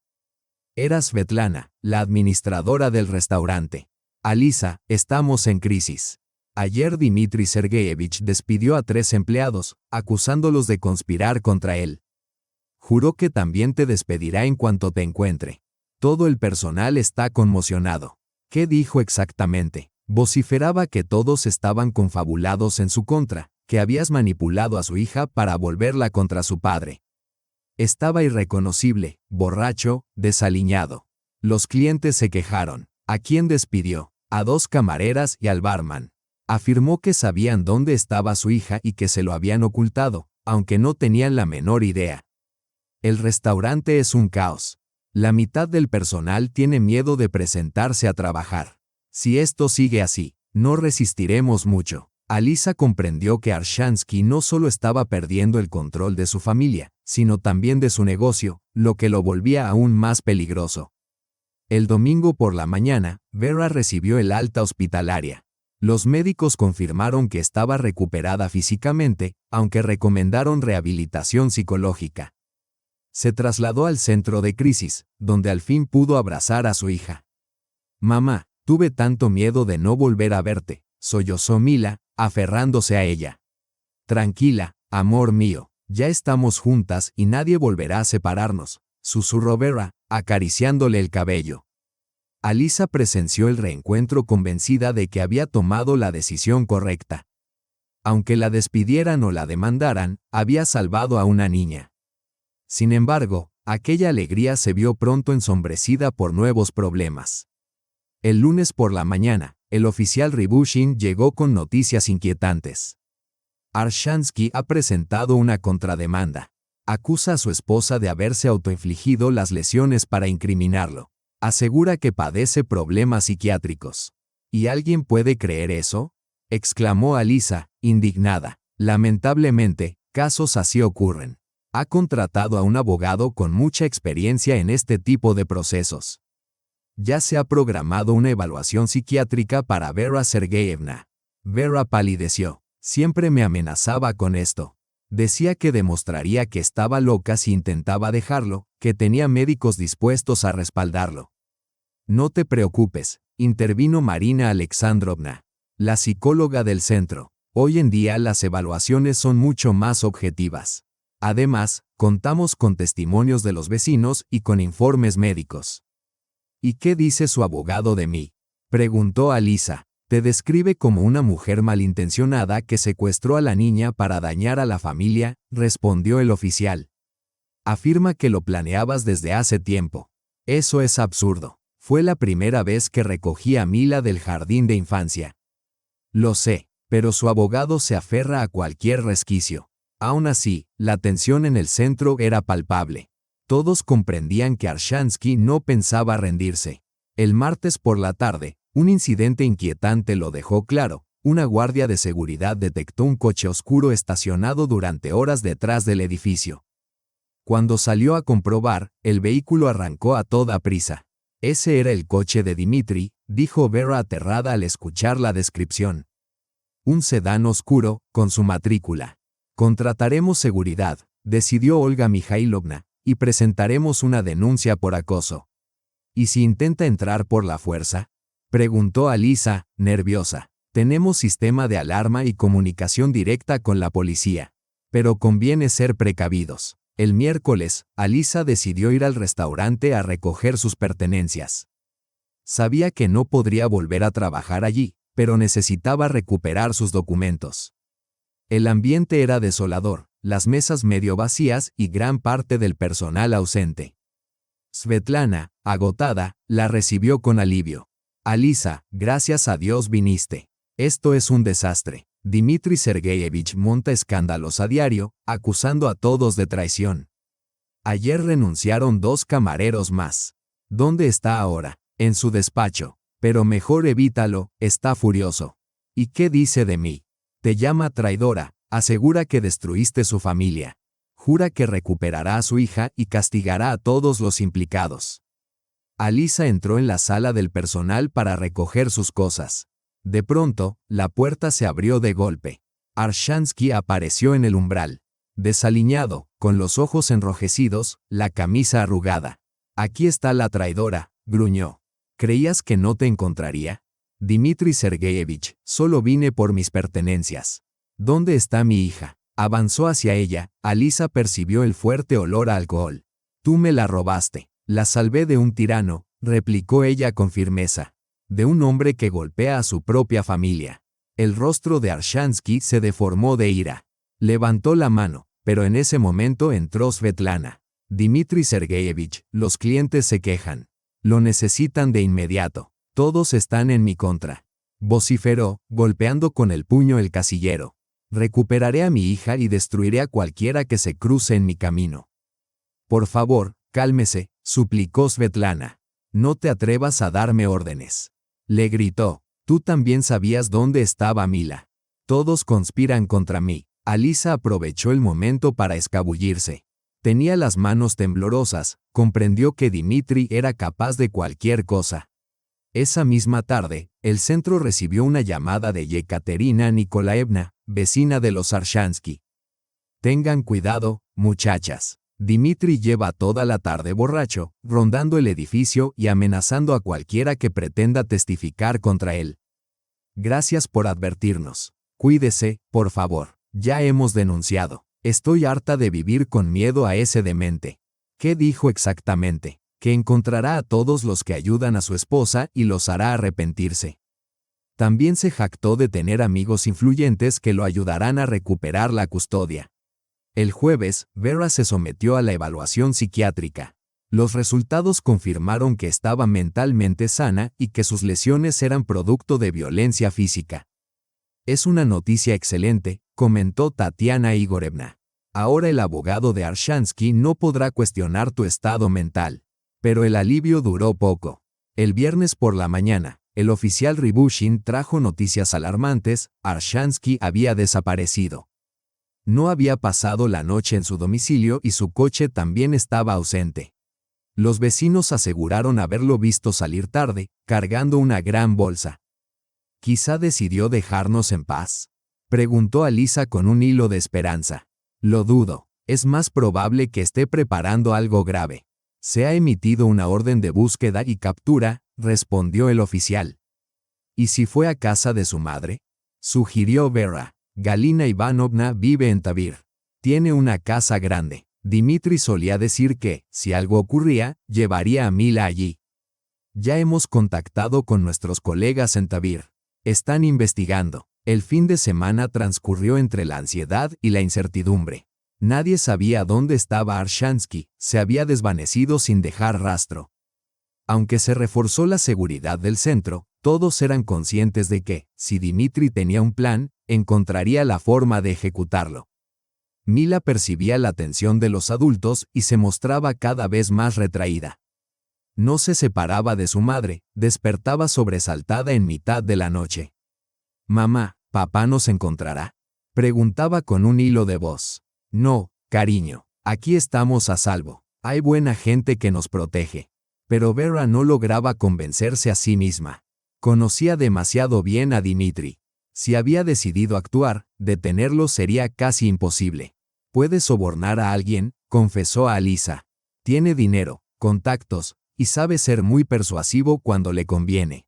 Era Svetlana, la administradora del restaurante. Alisa, estamos en crisis. Ayer Dmitri Sergeyevich despidió a 3 empleados, acusándolos de conspirar contra él. Juró que también te despedirá en cuanto te encuentre. Todo el personal está conmocionado. ¿Qué dijo exactamente? Vociferaba que todos estaban confabulados en su contra, que habías manipulado a su hija para volverla contra su padre. Estaba irreconocible, borracho, desaliñado. Los clientes se quejaron. ¿A quién despidió? A 2 camareras y al barman. Afirmó que sabían dónde estaba su hija y que se lo habían ocultado, aunque no tenían la menor idea. El restaurante es un caos. La mitad del personal tiene miedo de presentarse a trabajar. Si esto sigue así, no resistiremos mucho. Alisa comprendió que Arshansky no solo estaba perdiendo el control de su familia, sino también de su negocio, lo que lo volvía aún más peligroso. El domingo por la mañana, Vera recibió el alta hospitalaria. Los médicos confirmaron que estaba recuperada físicamente, aunque recomendaron rehabilitación psicológica. Se trasladó al centro de crisis, donde al fin pudo abrazar a su hija. «Mamá, tuve tanto miedo de no volver a verte», sollozó Mila, aferrándose a ella. «Tranquila, amor mío, ya estamos juntas y nadie volverá a separarnos», susurró Vera, acariciándole el cabello. Alisa presenció el reencuentro convencida de que había tomado la decisión correcta. Aunque la despidieran o la demandaran, había salvado a una niña. Sin embargo, aquella alegría se vio pronto ensombrecida por nuevos problemas. El lunes por la mañana, el oficial Rybushin llegó con noticias inquietantes. Arshansky ha presentado una contrademanda. Acusa a su esposa de haberse autoinfligido las lesiones para incriminarlo. Asegura que padece problemas psiquiátricos. ¿Y alguien puede creer eso?, exclamó Alisa, indignada. Lamentablemente, casos así ocurren. Ha contratado a un abogado con mucha experiencia en este tipo de procesos. Ya se ha programado una evaluación psiquiátrica para Vera Sergeyevna. Vera palideció. Siempre me amenazaba con esto. Decía que demostraría que estaba loca si intentaba dejarlo, que tenía médicos dispuestos a respaldarlo. No te preocupes, intervino Marina Alexandrovna, la psicóloga del centro. Hoy en día las evaluaciones son mucho más objetivas. Además, contamos con testimonios de los vecinos y con informes médicos. ¿Y qué dice su abogado de mí?, preguntó Alisa. Te describe como una mujer malintencionada que secuestró a la niña para dañar a la familia, respondió el oficial. Afirma que lo planeabas desde hace tiempo. Eso es absurdo. Fue la primera vez que recogí a Mila del jardín de infancia. Lo sé, pero su abogado se aferra a cualquier resquicio. Aún así, la tensión en el centro era palpable. Todos comprendían que Arshansky no pensaba rendirse. El martes por la tarde, un incidente inquietante lo dejó claro. Una guardia de seguridad detectó un coche oscuro estacionado durante horas detrás del edificio. Cuando salió a comprobar, el vehículo arrancó a toda prisa. Ese era el coche de Dmitri, dijo Vera aterrada al escuchar la descripción. Un sedán oscuro, con su matrícula. Contrataremos seguridad, decidió Olga Mikhailovna, y presentaremos una denuncia por acoso. ¿Y si intenta entrar por la fuerza? Preguntó Alisa, nerviosa. Tenemos sistema de alarma y comunicación directa con la policía. Pero conviene ser precavidos. El miércoles, Alisa decidió ir al restaurante a recoger sus pertenencias. Sabía que no podría volver a trabajar allí, pero necesitaba recuperar sus documentos. El ambiente era desolador, las mesas medio vacías y gran parte del personal ausente. Svetlana, agotada, la recibió con alivio. Alisa, gracias a Dios viniste. Esto es un desastre. Dmitri Sergeyevich monta escándalos a diario, acusando a todos de traición. Ayer renunciaron 2 camareros más. ¿Dónde está ahora? En su despacho. Pero mejor evítalo, está furioso. ¿Y qué dice de mí? Te llama traidora, asegura que destruiste su familia. Jura que recuperará a su hija y castigará a todos los implicados. Alisa entró en la sala del personal para recoger sus cosas. De pronto, la puerta se abrió de golpe. Arshansky apareció en el umbral. Desaliñado, con los ojos enrojecidos, la camisa arrugada. Aquí está la traidora, gruñó. ¿Creías que no te encontraría? Dmitri Sergeyevich, solo vine por mis pertenencias. ¿Dónde está mi hija? Avanzó hacia ella. Alisa percibió el fuerte olor a alcohol. Tú me la robaste. La salvé de un tirano, replicó ella con firmeza. De un hombre que golpea a su propia familia. El rostro de Arshansky se deformó de ira. Levantó la mano, pero en ese momento entró Svetlana. Dmitri Sergeyevich, los clientes se quejan. Lo necesitan de inmediato. Todos están en mi contra. Vociferó, golpeando con el puño el casillero. Recuperaré a mi hija y destruiré a cualquiera que se cruce en mi camino. Por favor, cálmese, suplicó Svetlana. No te atrevas a darme órdenes. Le gritó. Tú también sabías dónde estaba Mila. Todos conspiran contra mí. Alisa aprovechó el momento para escabullirse. Tenía las manos temblorosas, comprendió que Dmitri era capaz de cualquier cosa. Esa misma tarde, el centro recibió una llamada de Yekaterina Nikolaevna, vecina de los Arshansky. Tengan cuidado, muchachas. Dmitri lleva toda la tarde borracho, rondando el edificio y amenazando a cualquiera que pretenda testificar contra él. Gracias por advertirnos. Cuídese, por favor. Ya hemos denunciado. Estoy harta de vivir con miedo a ese demente. ¿Qué dijo exactamente? Que encontrará a todos los que ayudan a su esposa y los hará arrepentirse. También se jactó de tener amigos influyentes que lo ayudarán a recuperar la custodia. El jueves, Vera se sometió a la evaluación psiquiátrica. Los resultados confirmaron que estaba mentalmente sana y que sus lesiones eran producto de violencia física. Es una noticia excelente, comentó Tatiana Igorevna. Ahora el abogado de Arshansky no podrá cuestionar tu estado mental. Pero el alivio duró poco. El viernes por la mañana, el oficial Ribushin trajo noticias alarmantes. Arshansky había desaparecido. No había pasado la noche en su domicilio y su coche también estaba ausente. Los vecinos aseguraron haberlo visto salir tarde, cargando una gran bolsa. ¿Quizá decidió dejarnos en paz?, preguntó Alisa con un hilo de esperanza. Lo dudo. Es más probable que esté preparando algo grave. Se ha emitido una orden de búsqueda y captura, respondió el oficial. ¿Y si fue a casa de su madre?, sugirió Vera. Galina Ivanovna vive en Tavir. Tiene una casa grande. Dmitri solía decir que, si algo ocurría, llevaría a Mila allí. Ya hemos contactado con nuestros colegas en Tavir. Están investigando. El fin de semana transcurrió entre la ansiedad y la incertidumbre. Nadie sabía dónde estaba Arshansky, se había desvanecido sin dejar rastro. Aunque se reforzó la seguridad del centro, todos eran conscientes de que, si Dmitri tenía un plan, encontraría la forma de ejecutarlo. Mila percibía la atención de los adultos y se mostraba cada vez más retraída. No se separaba de su madre, despertaba sobresaltada en mitad de la noche. «Mamá, ¿papá nos encontrará?», preguntaba con un hilo de voz. «No, cariño, aquí estamos a salvo, hay buena gente que nos protege». Pero Vera no lograba convencerse a sí misma. Conocía demasiado bien a Dmitri. Si había decidido actuar, detenerlo sería casi imposible. «Puede sobornar a alguien», confesó a Alisa. «Tiene dinero, contactos, y sabe ser muy persuasivo cuando le conviene».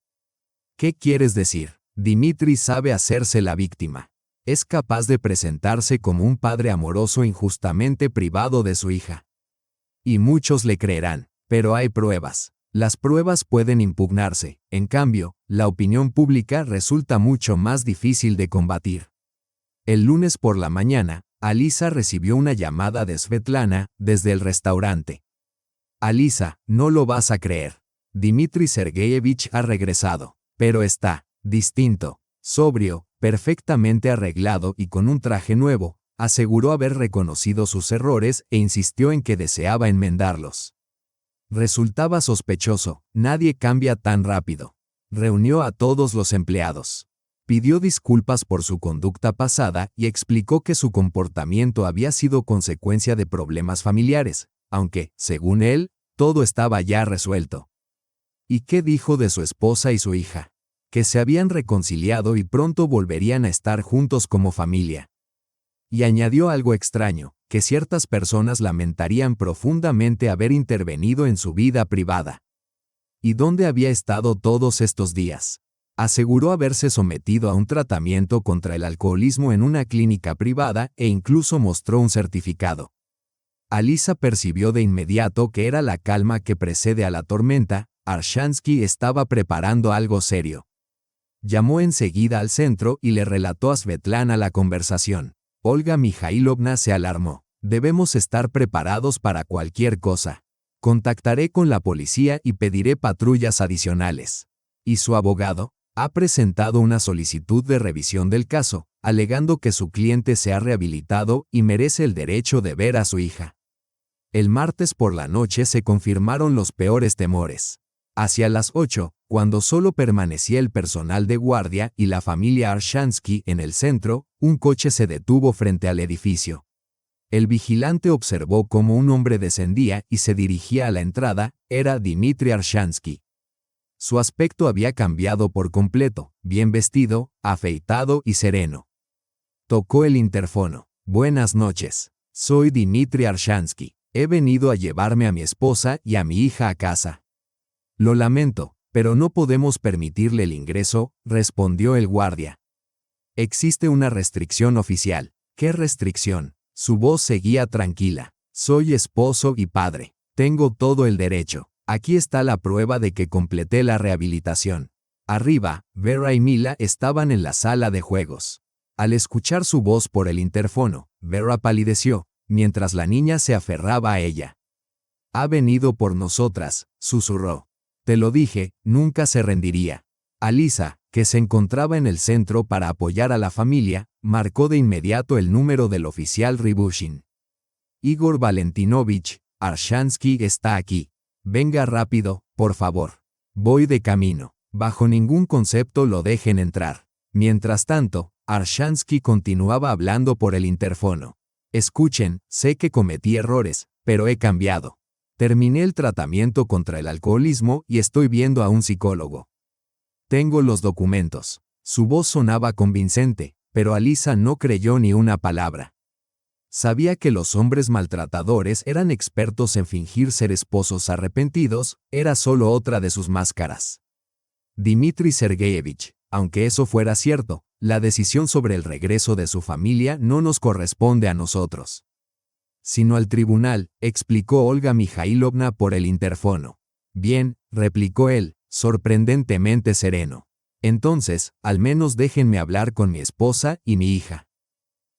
«¿Qué quieres decir?» «Dmitri sabe hacerse la víctima. Es capaz de presentarse como un padre amoroso injustamente privado de su hija. Y muchos le creerán, pero hay pruebas. Las pruebas pueden impugnarse, en cambio, la opinión pública resulta mucho más difícil de combatir». El lunes por la mañana, Alisa recibió una llamada de Svetlana desde el restaurante. «Alisa, no lo vas a creer. Dmitri Sergeyevich ha regresado, pero está distinto, sobrio, perfectamente arreglado y con un traje nuevo», aseguró haber reconocido sus errores e insistió en que deseaba enmendarlos. Resultaba sospechoso, nadie cambia tan rápido. Reunió a todos los empleados. Pidió disculpas por su conducta pasada y explicó que su comportamiento había sido consecuencia de problemas familiares, aunque, según él, todo estaba ya resuelto. ¿Y qué dijo de su esposa y su hija? Que se habían reconciliado y pronto volverían a estar juntos como familia. Y añadió algo extraño, que ciertas personas lamentarían profundamente haber intervenido en su vida privada. ¿Y dónde había estado todos estos días? Aseguró haberse sometido a un tratamiento contra el alcoholismo en una clínica privada e incluso mostró un certificado. Alisa percibió de inmediato que era la calma que precede a la tormenta. Arshansky estaba preparando algo serio. Llamó enseguida al centro y le relató a Svetlana la conversación. Olga Mikhailovna se alarmó. «Debemos estar preparados para cualquier cosa. Contactaré con la policía y pediré patrullas adicionales». ¿Y su abogado? Ha presentado una solicitud de revisión del caso, alegando que su cliente se ha rehabilitado y merece el derecho de ver a su hija. El martes por la noche se confirmaron los peores temores. Hacia las 8, cuando solo permanecía el personal de guardia y la familia Arshansky en el centro, un coche se detuvo frente al edificio. El vigilante observó cómo un hombre descendía y se dirigía a la entrada. Era Dmitri Arshansky. Su aspecto había cambiado por completo, bien vestido, afeitado y sereno. Tocó el interfono. «Buenas noches. Soy Dmitri Arshansky. He venido a llevarme a mi esposa y a mi hija a casa». «Lo lamento, pero no podemos permitirle el ingreso», respondió el guardia. «Existe una restricción oficial». «¿Qué restricción?». Su voz seguía tranquila. «Soy esposo y padre. Tengo todo el derecho. Aquí está la prueba de que completé la rehabilitación». Arriba, Vera y Mila estaban en la sala de juegos. Al escuchar su voz por el interfono, Vera palideció, mientras la niña se aferraba a ella. «Ha venido por nosotras», susurró. «Te lo dije, nunca se rendiría». Alisa, que se encontraba en el centro para apoyar a la familia, marcó de inmediato el número del oficial Ribushin. «Igor Valentinovich, Arshansky está aquí. Venga rápido, por favor. Voy de camino. Bajo ningún concepto lo dejen entrar». Mientras tanto, Arshansky continuaba hablando por el interfono. «Escuchen, sé que cometí errores, pero he cambiado. Terminé el tratamiento contra el alcoholismo y estoy viendo a un psicólogo. Tengo los documentos». Su voz sonaba convincente, pero Alisa no creyó ni una palabra. Sabía que los hombres maltratadores eran expertos en fingir ser esposos arrepentidos, era solo otra de sus máscaras. «Dmitri Sergeyevich, aunque eso fuera cierto, la decisión sobre el regreso de su familia no nos corresponde a nosotros, sino al tribunal», explicó Olga Mikhailovna por el interfono. «Bien», replicó él, sorprendentemente sereno. «Entonces, al menos déjenme hablar con mi esposa y mi hija».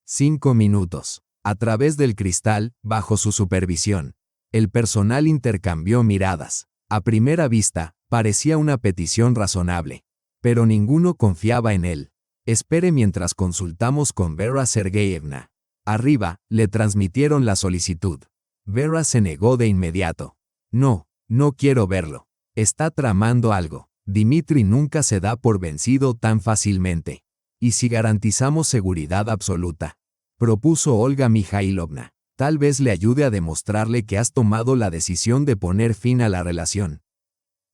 5 minutos. A través del cristal, bajo su supervisión, el personal intercambió miradas. A primera vista, parecía una petición razonable, pero ninguno confiaba en él. Espere mientras consultamos con Vera Sergeyevna. Arriba, le transmitieron la solicitud. Vera se negó de inmediato. No, no quiero verlo. Está tramando algo. Dmitri nunca se da por vencido tan fácilmente. ¿Y si garantizamos seguridad absoluta?, propuso Olga Mikhailovna. Tal vez le ayude a demostrarle que has tomado la decisión de poner fin a la relación.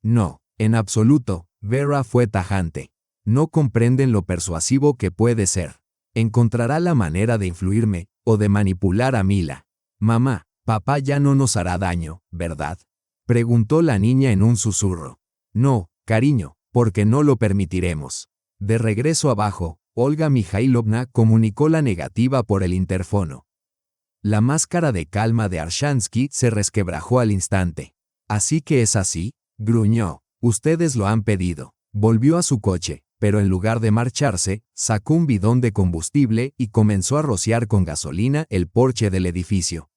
No, en absoluto, Vera fue tajante. No comprenden lo persuasivo que puede ser. Encontrará la manera de influirme, o de manipular a Mila. Mamá, papá ya no nos hará daño, ¿verdad?, preguntó la niña en un susurro. No, cariño, porque no lo permitiremos. De regreso abajo, Olga Mikhailovna comunicó la negativa por el interfono. La máscara de calma de Arshansky se resquebrajó al instante. ¿Así que es así?, gruñó. Ustedes lo han pedido. Volvió a su coche, pero en lugar de marcharse, sacó un bidón de combustible y comenzó a rociar con gasolina el porche del edificio.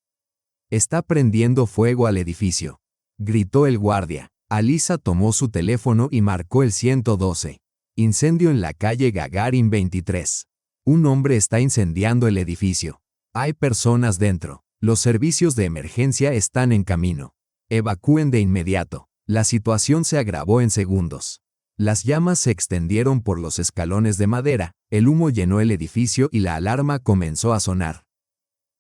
Está prendiendo fuego al edificio, gritó el guardia. Alisa tomó su teléfono y marcó el 112. Incendio en la calle Gagarin 23. Un hombre está incendiando el edificio. Hay personas dentro. Los servicios de emergencia están en camino. Evacúen de inmediato. La situación se agravó en segundos. Las llamas se extendieron por los escalones de madera, el humo llenó el edificio y la alarma comenzó a sonar.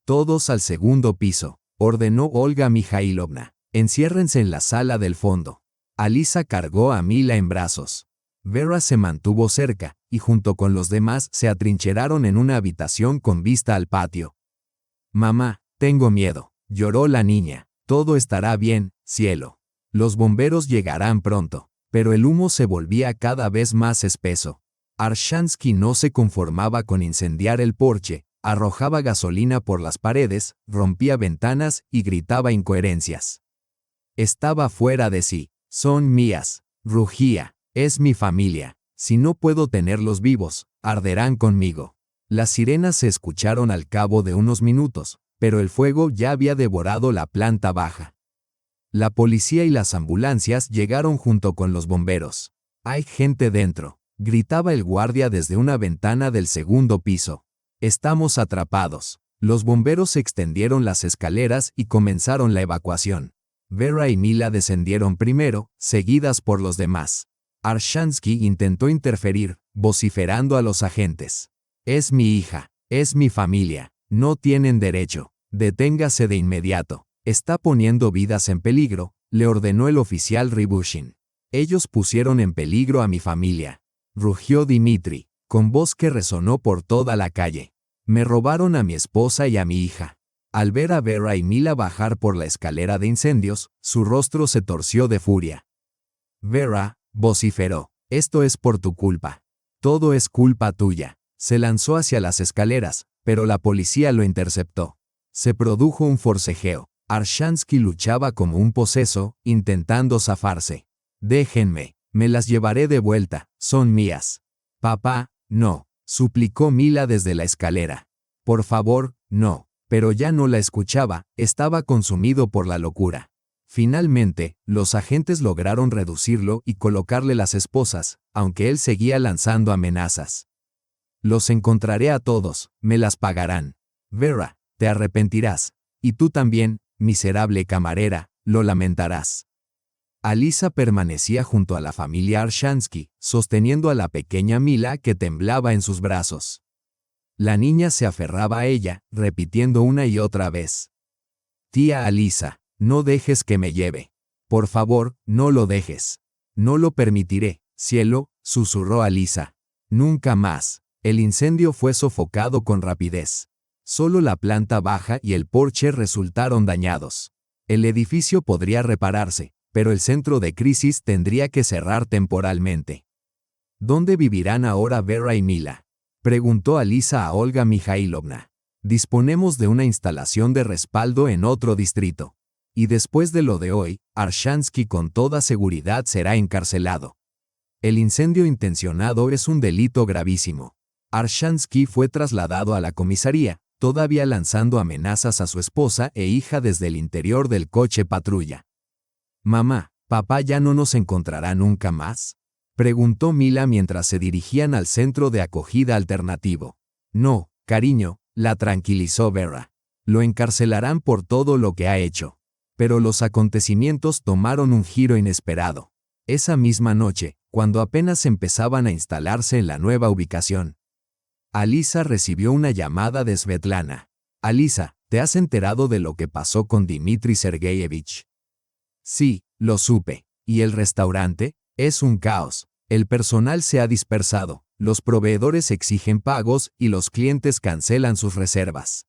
Todos al segundo piso, ordenó Olga Mikhailovna. Enciérrense en la sala del fondo. Alisa cargó a Mila en brazos. Vera se mantuvo cerca, y junto con los demás se atrincheraron en una habitación con vista al patio. Mamá, tengo miedo, lloró la niña. Todo estará bien, cielo. Los bomberos llegarán pronto. Pero el humo se volvía cada vez más espeso. Arshansky no se conformaba con incendiar el porche, arrojaba gasolina por las paredes, rompía ventanas y gritaba incoherencias. Estaba fuera de sí. Son mías, rugía, es mi familia. Si no puedo tenerlos vivos, arderán conmigo. Las sirenas se escucharon al cabo de unos minutos, pero el fuego ya había devorado la planta baja. La policía y las ambulancias llegaron junto con los bomberos. «Hay gente dentro», gritaba el guardia desde una ventana del segundo piso. «Estamos atrapados». Los bomberos extendieron las escaleras y comenzaron la evacuación. Vera y Mila descendieron primero, seguidas por los demás. Arshansky intentó interferir, vociferando a los agentes. «Es mi hija, es mi familia, no tienen derecho. Deténgase de inmediato. Está poniendo vidas en peligro», le ordenó el oficial Ribushin. «Ellos pusieron en peligro a mi familia», rugió Dmitri, con voz que resonó por toda la calle. «Me robaron a mi esposa y a mi hija». Al ver a Vera y Mila bajar por la escalera de incendios, su rostro se torció de furia. «Vera», vociferó, «esto es por tu culpa. Todo es culpa tuya». Se lanzó hacia las escaleras, pero la policía lo interceptó. Se produjo un forcejeo. Arshansky luchaba como un poseso, intentando zafarse. «Déjenme, me las llevaré de vuelta, son mías». «Papá, no», suplicó Mila desde la escalera. «Por favor, no». Pero ya no la escuchaba, estaba consumido por la locura. Finalmente, los agentes lograron reducirlo y colocarle las esposas, aunque él seguía lanzando amenazas. «Los encontraré a todos, me las pagarán. Vera, te arrepentirás. Y tú también, miserable camarera, lo lamentarás». Alisa permanecía junto a la familia Arshansky, sosteniendo a la pequeña Mila que temblaba en sus brazos. La niña se aferraba a ella, repitiendo una y otra vez. «Tía Alisa, no dejes que me lleve. Por favor, no lo dejes». «No lo permitiré, cielo», susurró Alisa. «Nunca más». El incendio fue sofocado con rapidez. Solo la planta baja y el porche resultaron dañados. El edificio podría repararse, pero el centro de crisis tendría que cerrar temporalmente. ¿Dónde vivirán ahora Vera y Mila?, preguntó Alisa a Olga Mikhailovna. «Disponemos de una instalación de respaldo en otro distrito. Y después de lo de hoy, Arshansky con toda seguridad será encarcelado. El incendio intencionado es un delito gravísimo». Arshansky fue trasladado a la comisaría, todavía lanzando amenazas a su esposa e hija desde el interior del coche patrulla. «Mamá, ¿papá ya no nos encontrará nunca más?», preguntó Mila mientras se dirigían al centro de acogida alternativo. «No, cariño», la tranquilizó Vera. «Lo encarcelarán por todo lo que ha hecho». Pero los acontecimientos tomaron un giro inesperado. Esa misma noche, cuando apenas empezaban a instalarse en la nueva ubicación, Alisa recibió una llamada de Svetlana. «Alisa, ¿te has enterado de lo que pasó con Dmitri Sergeyevich?». «Sí, lo supe. ¿Y el restaurante? Es un caos. El personal se ha dispersado, los proveedores exigen pagos y los clientes cancelan sus reservas.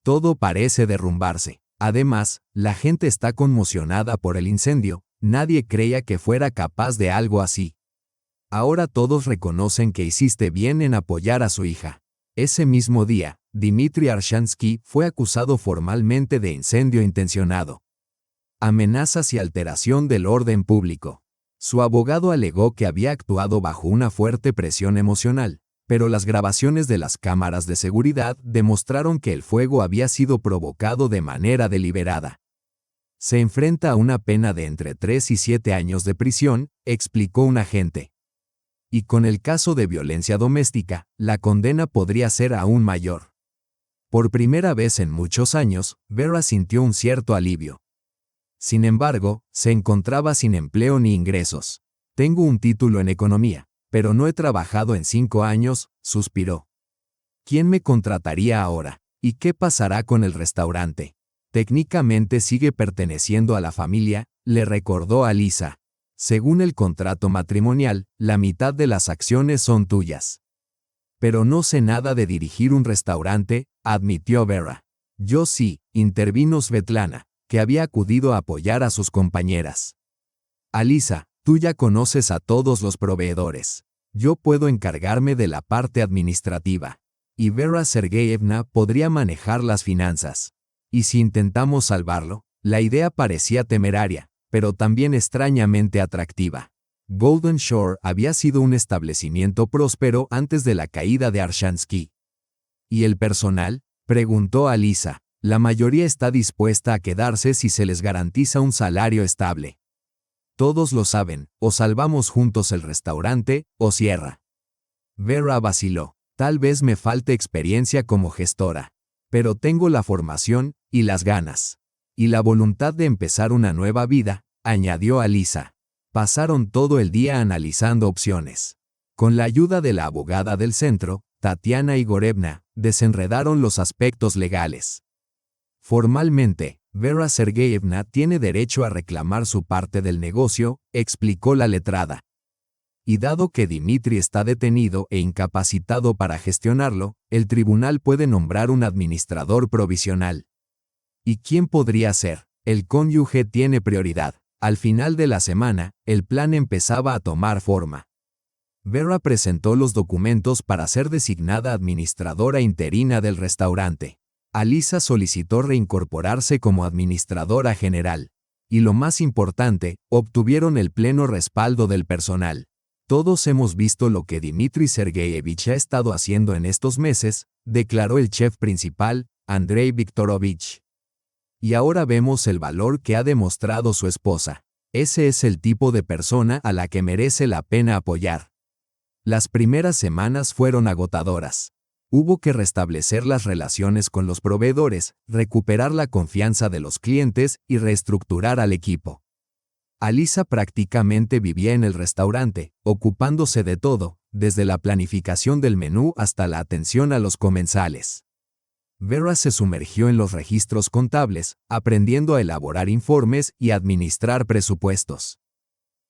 Todo parece derrumbarse. Además, la gente está conmocionada por el incendio. Nadie creía que fuera capaz de algo así. Ahora todos reconocen que hiciste bien en apoyar a su hija». Ese mismo día, Dmitri Arshansky fue acusado formalmente de incendio intencionado, amenazas y alteración del orden público. Su abogado alegó que había actuado bajo una fuerte presión emocional, pero las grabaciones de las cámaras de seguridad demostraron que el fuego había sido provocado de manera deliberada. «Se enfrenta a una pena de entre 3 y 7 años de prisión», explicó un agente. «Y con el caso de violencia doméstica, la condena podría ser aún mayor». Por primera vez en muchos años, Vera sintió un cierto alivio. Sin embargo, se encontraba sin empleo ni ingresos. «Tengo un título en economía, pero no he trabajado en 5 años», suspiró. «¿Quién me contrataría ahora? ¿Y qué pasará con el restaurante? Técnicamente sigue perteneciendo a la familia», le recordó Alisa. «Según el contrato matrimonial, la mitad de las acciones son tuyas». «Pero no sé nada de dirigir un restaurante», admitió Vera. «Yo sí», intervino Svetlana, que había acudido a apoyar a sus compañeras. «Alisa, tú ya conoces a todos los proveedores. Yo puedo encargarme de la parte administrativa. Y Vera Sergeyevna podría manejar las finanzas. Y si intentamos salvarlo», la idea parecía temeraria, pero también extrañamente atractiva. Golden Shore había sido un establecimiento próspero antes de la caída de Arshansky. «¿Y el personal?», preguntó Alisa. «La mayoría está dispuesta a quedarse si se les garantiza un salario estable. Todos lo saben, o salvamos juntos el restaurante, o cierra». Vera vaciló. «Tal vez me falte experiencia como gestora. Pero tengo la formación, y las ganas. Y la voluntad de empezar una nueva vida», añadió Alisa. Pasaron todo el día analizando opciones. Con la ayuda de la abogada del centro, Tatiana Igorevna, desenredaron los aspectos legales. «Formalmente, Vera Sergeyevna tiene derecho a reclamar su parte del negocio», explicó la letrada. «Y dado que Dmitri está detenido e incapacitado para gestionarlo, el tribunal puede nombrar un administrador provisional». «¿Y quién podría ser? El cónyuge tiene prioridad». Al final de la semana, el plan empezaba a tomar forma. Vera presentó los documentos para ser designada administradora interina del restaurante. Alisa solicitó reincorporarse como administradora general. Y lo más importante, obtuvieron el pleno respaldo del personal. «Todos hemos visto lo que Dmitri Sergeyevich ha estado haciendo en estos meses», declaró el chef principal, Andrei Viktorovich. «Y ahora vemos el valor que ha demostrado su esposa. Ese es el tipo de persona a la que merece la pena apoyar». Las primeras semanas fueron agotadoras. Hubo que restablecer las relaciones con los proveedores, recuperar la confianza de los clientes y reestructurar al equipo. Alisa prácticamente vivía en el restaurante, ocupándose de todo, desde la planificación del menú hasta la atención a los comensales. Vera se sumergió en los registros contables, aprendiendo a elaborar informes y administrar presupuestos.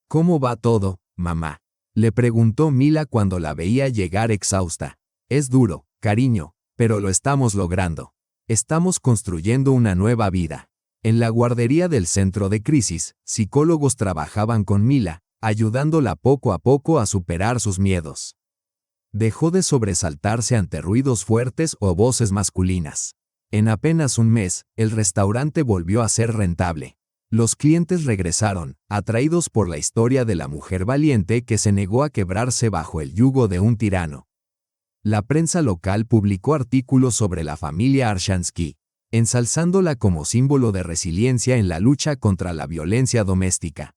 «¿Cómo va todo, mamá?», le preguntó Mila cuando la veía llegar exhausta. «Es duro, cariño, pero lo estamos logrando. Estamos construyendo una nueva vida». En la guardería del centro de crisis, psicólogos trabajaban con Mila, ayudándola poco a poco a superar sus miedos. Dejó de sobresaltarse ante ruidos fuertes o voces masculinas. En apenas un mes, el restaurante volvió a ser rentable. Los clientes regresaron, atraídos por la historia de la mujer valiente que se negó a quebrarse bajo el yugo de un tirano. La prensa local publicó artículos sobre la familia Arshansky, ensalzándola como símbolo de resiliencia en la lucha contra la violencia doméstica.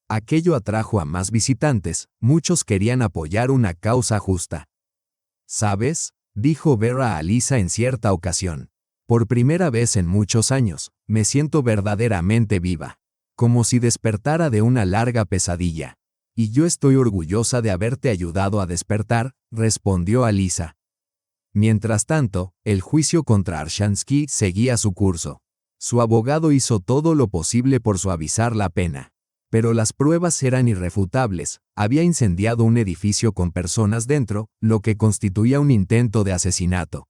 Aquello atrajo a más visitantes, muchos querían apoyar una causa justa. ¿Sabes?, dijo Vera a Lisa en cierta ocasión. Por primera vez en muchos años, me siento verdaderamente viva. Como si despertara de una larga pesadilla. Y yo estoy orgullosa de haberte ayudado a despertar, respondió Lisa. Mientras tanto, el juicio contra Arshansky seguía su curso. Su abogado hizo todo lo posible por suavizar la pena. Pero las pruebas eran irrefutables. Había incendiado un edificio con personas dentro, lo que constituía un intento de asesinato.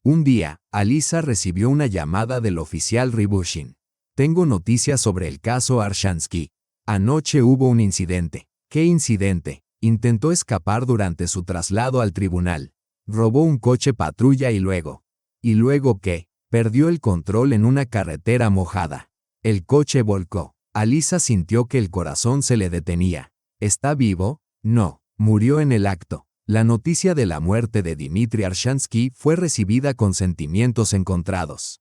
Un día, Lisa recibió una llamada del oficial Rybushin. Tengo noticias sobre el caso Arshansky. Anoche hubo un incidente. ¿Qué incidente? Intentó escapar durante su traslado al tribunal. Robó un coche patrulla y luego. ¿Y luego qué? Perdió el control en una carretera mojada. El coche volcó. Lisa sintió que el corazón se le detenía. ¿Está vivo? No, murió en el acto. La noticia de la muerte de Dmitry Arshansky fue recibida con sentimientos encontrados.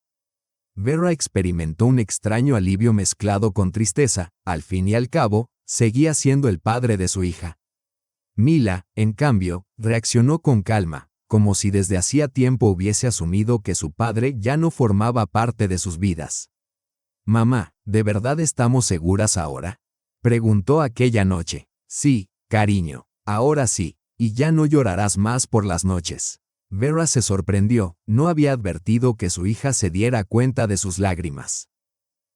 Vera experimentó un extraño alivio mezclado con tristeza. Al fin y al cabo, seguía siendo el padre de su hija. Mila, en cambio, reaccionó con calma, como si desde hacía tiempo hubiese asumido que su padre ya no formaba parte de sus vidas. «Mamá, ¿de verdad estamos seguras ahora?», preguntó aquella noche. «Sí, cariño, ahora sí, y ya no llorarás más por las noches». Vera se sorprendió, no había advertido que su hija se diera cuenta de sus lágrimas.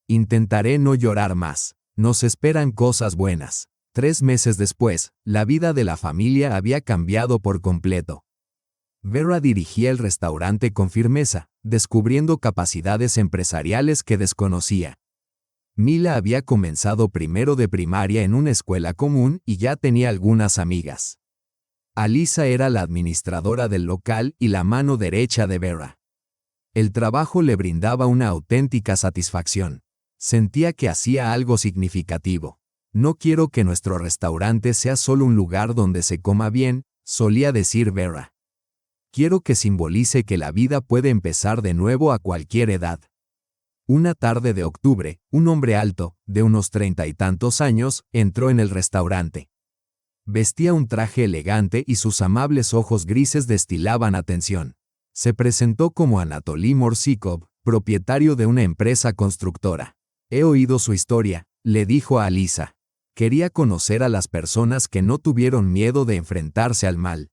«Intentaré no llorar más, nos esperan cosas buenas». 3 meses después, la vida de la familia había cambiado por completo. Vera dirigía el restaurante con firmeza, descubriendo capacidades empresariales que desconocía. Mila había comenzado primero de primaria en una escuela común y ya tenía algunas amigas. Lisa era la administradora del local y la mano derecha de Vera. El trabajo le brindaba una auténtica satisfacción. Sentía que hacía algo significativo. «No quiero que nuestro restaurante sea solo un lugar donde se coma bien», solía decir Vera. «Quiero que simbolice que la vida puede empezar de nuevo a cualquier edad». Una tarde de octubre, un hombre alto, de unos 30 y tantos años, entró en el restaurante. Vestía un traje elegante y sus amables ojos grises destilaban atención. Se presentó como Anatoly Morsikov, propietario de una empresa constructora. «He oído su historia», le dijo a Lisa. Quería conocer a las personas que no tuvieron miedo de enfrentarse al mal.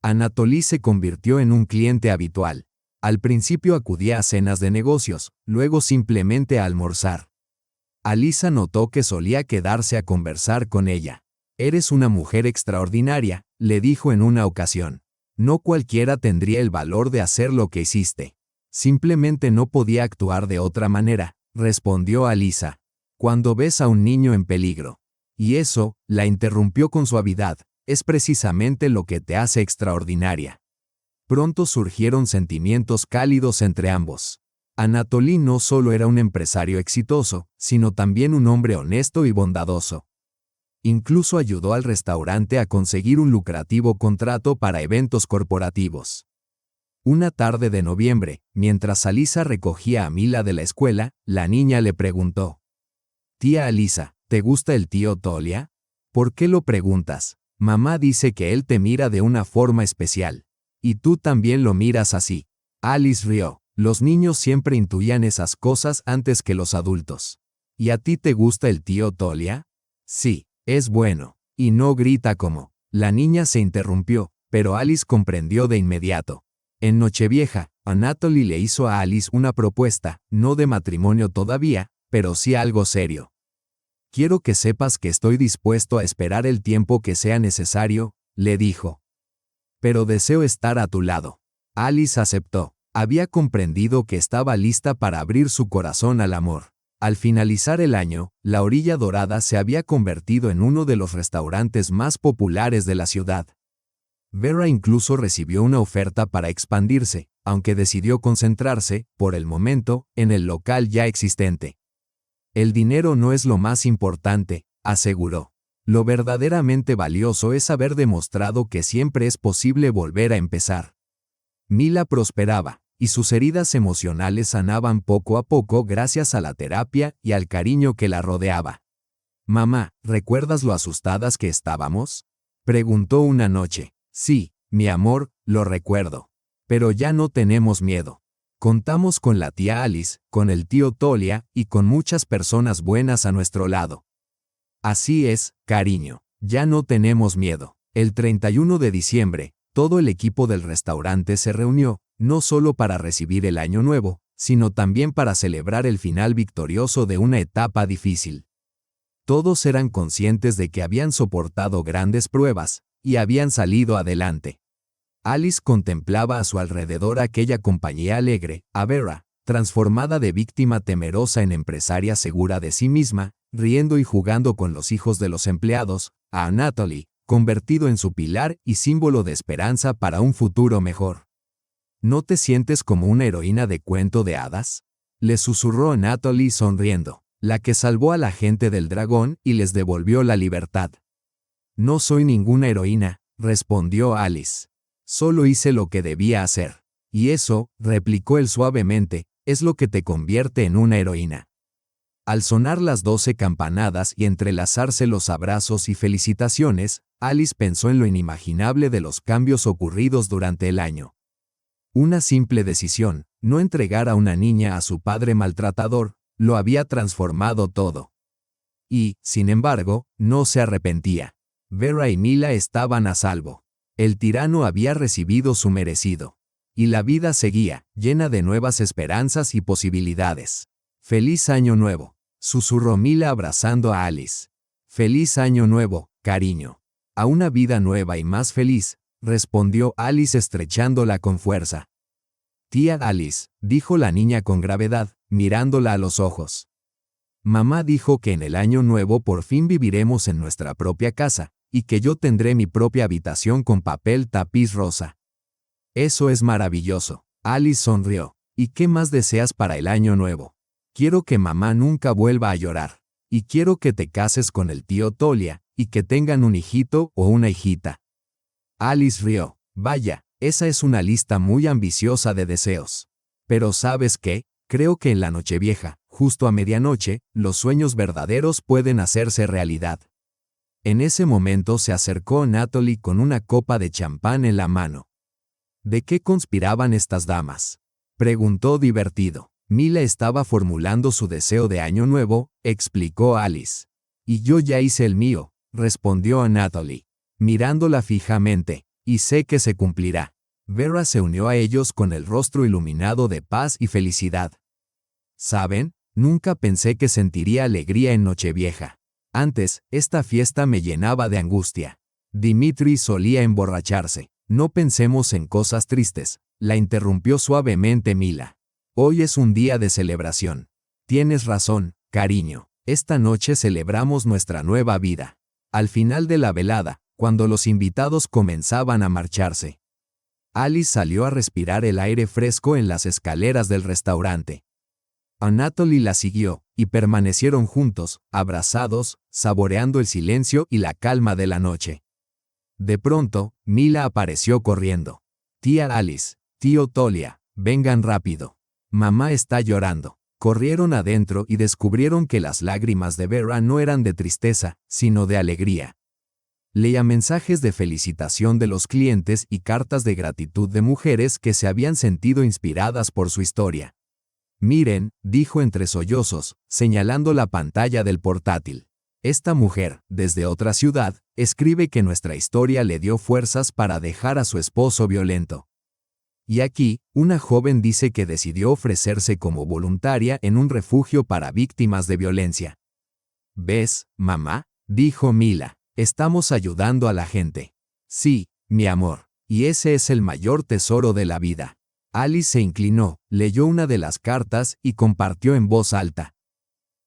Anatoly se convirtió en un cliente habitual. Al principio acudía a cenas de negocios, luego simplemente a almorzar. Lisa notó que solía quedarse a conversar con ella. «Eres una mujer extraordinaria», le dijo en una ocasión. «No cualquiera tendría el valor de hacer lo que hiciste». «Simplemente no podía actuar de otra manera», respondió Lisa. «Cuando ves a un niño en peligro». «Y eso», la interrumpió con suavidad, «es precisamente lo que te hace extraordinaria». Pronto surgieron sentimientos cálidos entre ambos. Anatoly no solo era un empresario exitoso, sino también un hombre honesto y bondadoso. Incluso ayudó al restaurante a conseguir un lucrativo contrato para eventos corporativos. Una tarde de noviembre, mientras Lisa recogía a Mila de la escuela, la niña le preguntó: «Tía Lisa, ¿te gusta el tío Tolia? ¿Por qué lo preguntas? Mamá dice que él te mira de una forma especial. Y tú también lo miras así». Alice rió. Los niños siempre intuían esas cosas antes que los adultos. «¿Y a ti te gusta el tío Tolia?» «Sí, es bueno. Y no grita como». La niña se interrumpió, pero Alice comprendió de inmediato. En Nochevieja, Anatoly le hizo a Alice una propuesta, no de matrimonio todavía, pero sí algo serio. «Quiero que sepas que estoy dispuesto a esperar el tiempo que sea necesario», le dijo. «Pero deseo estar a tu lado». Alice aceptó. Había comprendido que estaba lista para abrir su corazón al amor. Al finalizar el año, La Orilla Dorada se había convertido en uno de los restaurantes más populares de la ciudad. Vera incluso recibió una oferta para expandirse, aunque decidió concentrarse, por el momento, en el local ya existente. «El dinero no es lo más importante», aseguró. Lo verdaderamente valioso es haber demostrado que siempre es posible volver a empezar. Mila prosperaba, y sus heridas emocionales sanaban poco a poco gracias a la terapia y al cariño que la rodeaba. «Mamá, ¿recuerdas lo asustadas que estábamos?», preguntó una noche. «Sí, mi amor, lo recuerdo. Pero ya no tenemos miedo. Contamos con la tía Alice, con el tío Tolia y con muchas personas buenas a nuestro lado». «Así es, cariño, ya no tenemos miedo». El 31 de diciembre, todo el equipo del restaurante se reunió, no solo para recibir el año nuevo, sino también para celebrar el final victorioso de una etapa difícil. Todos eran conscientes de que habían soportado grandes pruebas, y habían salido adelante. Alice contemplaba a su alrededor aquella compañía alegre, a Vera, transformada de víctima temerosa en empresaria segura de sí misma, riendo y jugando con los hijos de los empleados, a Anatoly, convertido en su pilar y símbolo de esperanza para un futuro mejor. ¿No te sientes como una heroína de cuento de hadas?, le susurró Anatoly sonriendo, la que salvó a la gente del dragón y les devolvió la libertad. «No soy ninguna heroína», respondió Alice. «Solo hice lo que debía hacer. Y eso», replicó él suavemente, «es lo que te convierte en una heroína». Al sonar las 12 campanadas y entrelazarse los abrazos y felicitaciones, Alice pensó en lo inimaginable de los cambios ocurridos durante el año. Una simple decisión, no entregar a una niña a su padre maltratador, lo había transformado todo. Y, sin embargo, no se arrepentía. Vera y Mila estaban a salvo. El tirano había recibido su merecido. Y la vida seguía, llena de nuevas esperanzas y posibilidades. «Feliz año nuevo», susurró Mila abrazando a Alice. «Feliz año nuevo, cariño». «A una vida nueva y más feliz», respondió Alice estrechándola con fuerza. «Tía Alice», dijo la niña con gravedad, mirándola a los ojos. «Mamá dijo que en el año nuevo por fin viviremos en nuestra propia casa, y que yo tendré mi propia habitación con papel tapiz rosa». «Eso es maravilloso», Alice sonrió. «¿Y qué más deseas para el año nuevo?» «Quiero que mamá nunca vuelva a llorar. Y quiero que te cases con el tío Tolia, y que tengan un hijito o una hijita». Alice rió. «Vaya, esa es una lista muy ambiciosa de deseos. Pero ¿sabes qué? Creo que en la Nochevieja, justo a medianoche, los sueños verdaderos pueden hacerse realidad». En ese momento se acercó Anatoly con una copa de champán en la mano. «¿De qué conspiraban estas damas?», preguntó divertido. «Mila estaba formulando su deseo de año nuevo», explicó Alice. «Y yo ya hice el mío», respondió Anatoly, mirándola fijamente, «y sé que se cumplirá». Vera se unió a ellos con el rostro iluminado de paz y felicidad. «¿Saben? Nunca pensé que sentiría alegría en Nochevieja. Antes, esta fiesta me llenaba de angustia. Dimitri solía emborracharse. No pensemos en cosas tristes», la interrumpió suavemente Mila. «Hoy es un día de celebración. Tienes razón, cariño. Esta noche celebramos nuestra nueva vida». Al final de la velada, cuando los invitados comenzaban a marcharse, Alice salió a respirar el aire fresco en las escaleras del restaurante. Anatoly la siguió, y permanecieron juntos, abrazados, saboreando el silencio y la calma de la noche. De pronto, Mila apareció corriendo. «Tía Alice, tío Tolia, vengan rápido. Mamá está llorando». Corrieron adentro y descubrieron que las lágrimas de Vera no eran de tristeza, sino de alegría. Leía mensajes de felicitación de los clientes y cartas de gratitud de mujeres que se habían sentido inspiradas por su historia. «Miren», dijo entre sollozos, señalando la pantalla del portátil. «Esta mujer, desde otra ciudad, escribe que nuestra historia le dio fuerzas para dejar a su esposo violento. Y aquí, una joven dice que decidió ofrecerse como voluntaria en un refugio para víctimas de violencia». «¿Ves, mamá?», dijo Mila. «Estamos ayudando a la gente». «Sí, mi amor. Y ese es el mayor tesoro de la vida». Alice se inclinó, leyó una de las cartas y compartió en voz alta.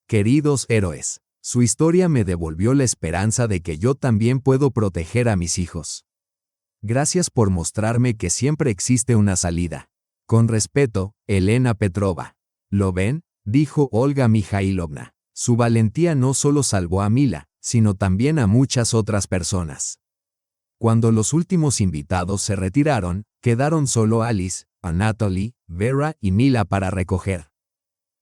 «Queridos héroes, su historia me devolvió la esperanza de que yo también puedo proteger a mis hijos. Gracias por mostrarme que siempre existe una salida. Con respeto, Elena Petrova». «¿Lo ven?», dijo Olga Mikhailovna. «Su valentía no solo salvó a Mila, sino también a muchas otras personas. Cuando los últimos invitados se retiraron, quedaron solo Alice, Anatoly, Vera y Mila para recoger.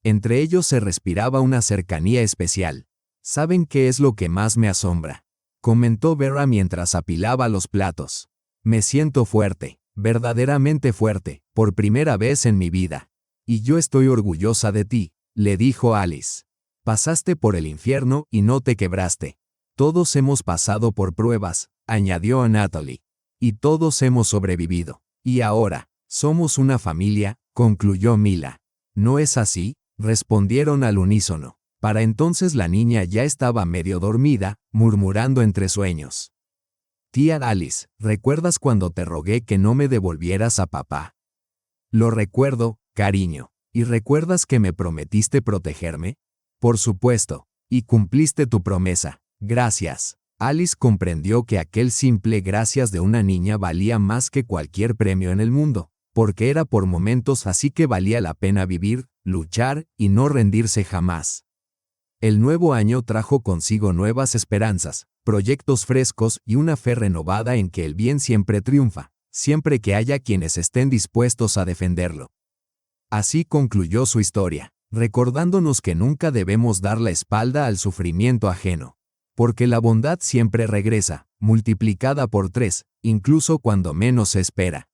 Entre ellos se respiraba una cercanía especial. ¿Saben qué es lo que más me asombra?, comentó Vera mientras apilaba los platos. Me siento fuerte, verdaderamente fuerte, por primera vez en mi vida. Y yo estoy orgullosa de ti, le dijo Alice. Pasaste por el infierno y no te quebraste. Todos hemos pasado por pruebas, añadió Anatoly. Y todos hemos sobrevivido. Y ahora, somos una familia, concluyó Mila. ¿No es así?, respondieron al unísono. Para entonces la niña ya estaba medio dormida, murmurando entre sueños. Tía Alice, ¿recuerdas cuando te rogué que no me devolvieras a papá? Lo recuerdo, cariño. ¿Y recuerdas que me prometiste protegerme? Por supuesto. Y cumpliste tu promesa. Gracias. Alice comprendió que aquel simple gracias de una niña valía más que cualquier premio en el mundo, porque era por momentos así que valía la pena vivir, luchar y no rendirse jamás. El nuevo año trajo consigo nuevas esperanzas, proyectos frescos y una fe renovada en que el bien siempre triunfa, siempre que haya quienes estén dispuestos a defenderlo. Así concluyó su historia, recordándonos que nunca debemos dar la espalda al sufrimiento ajeno, porque la bondad siempre regresa, multiplicada por 3, incluso cuando menos se espera.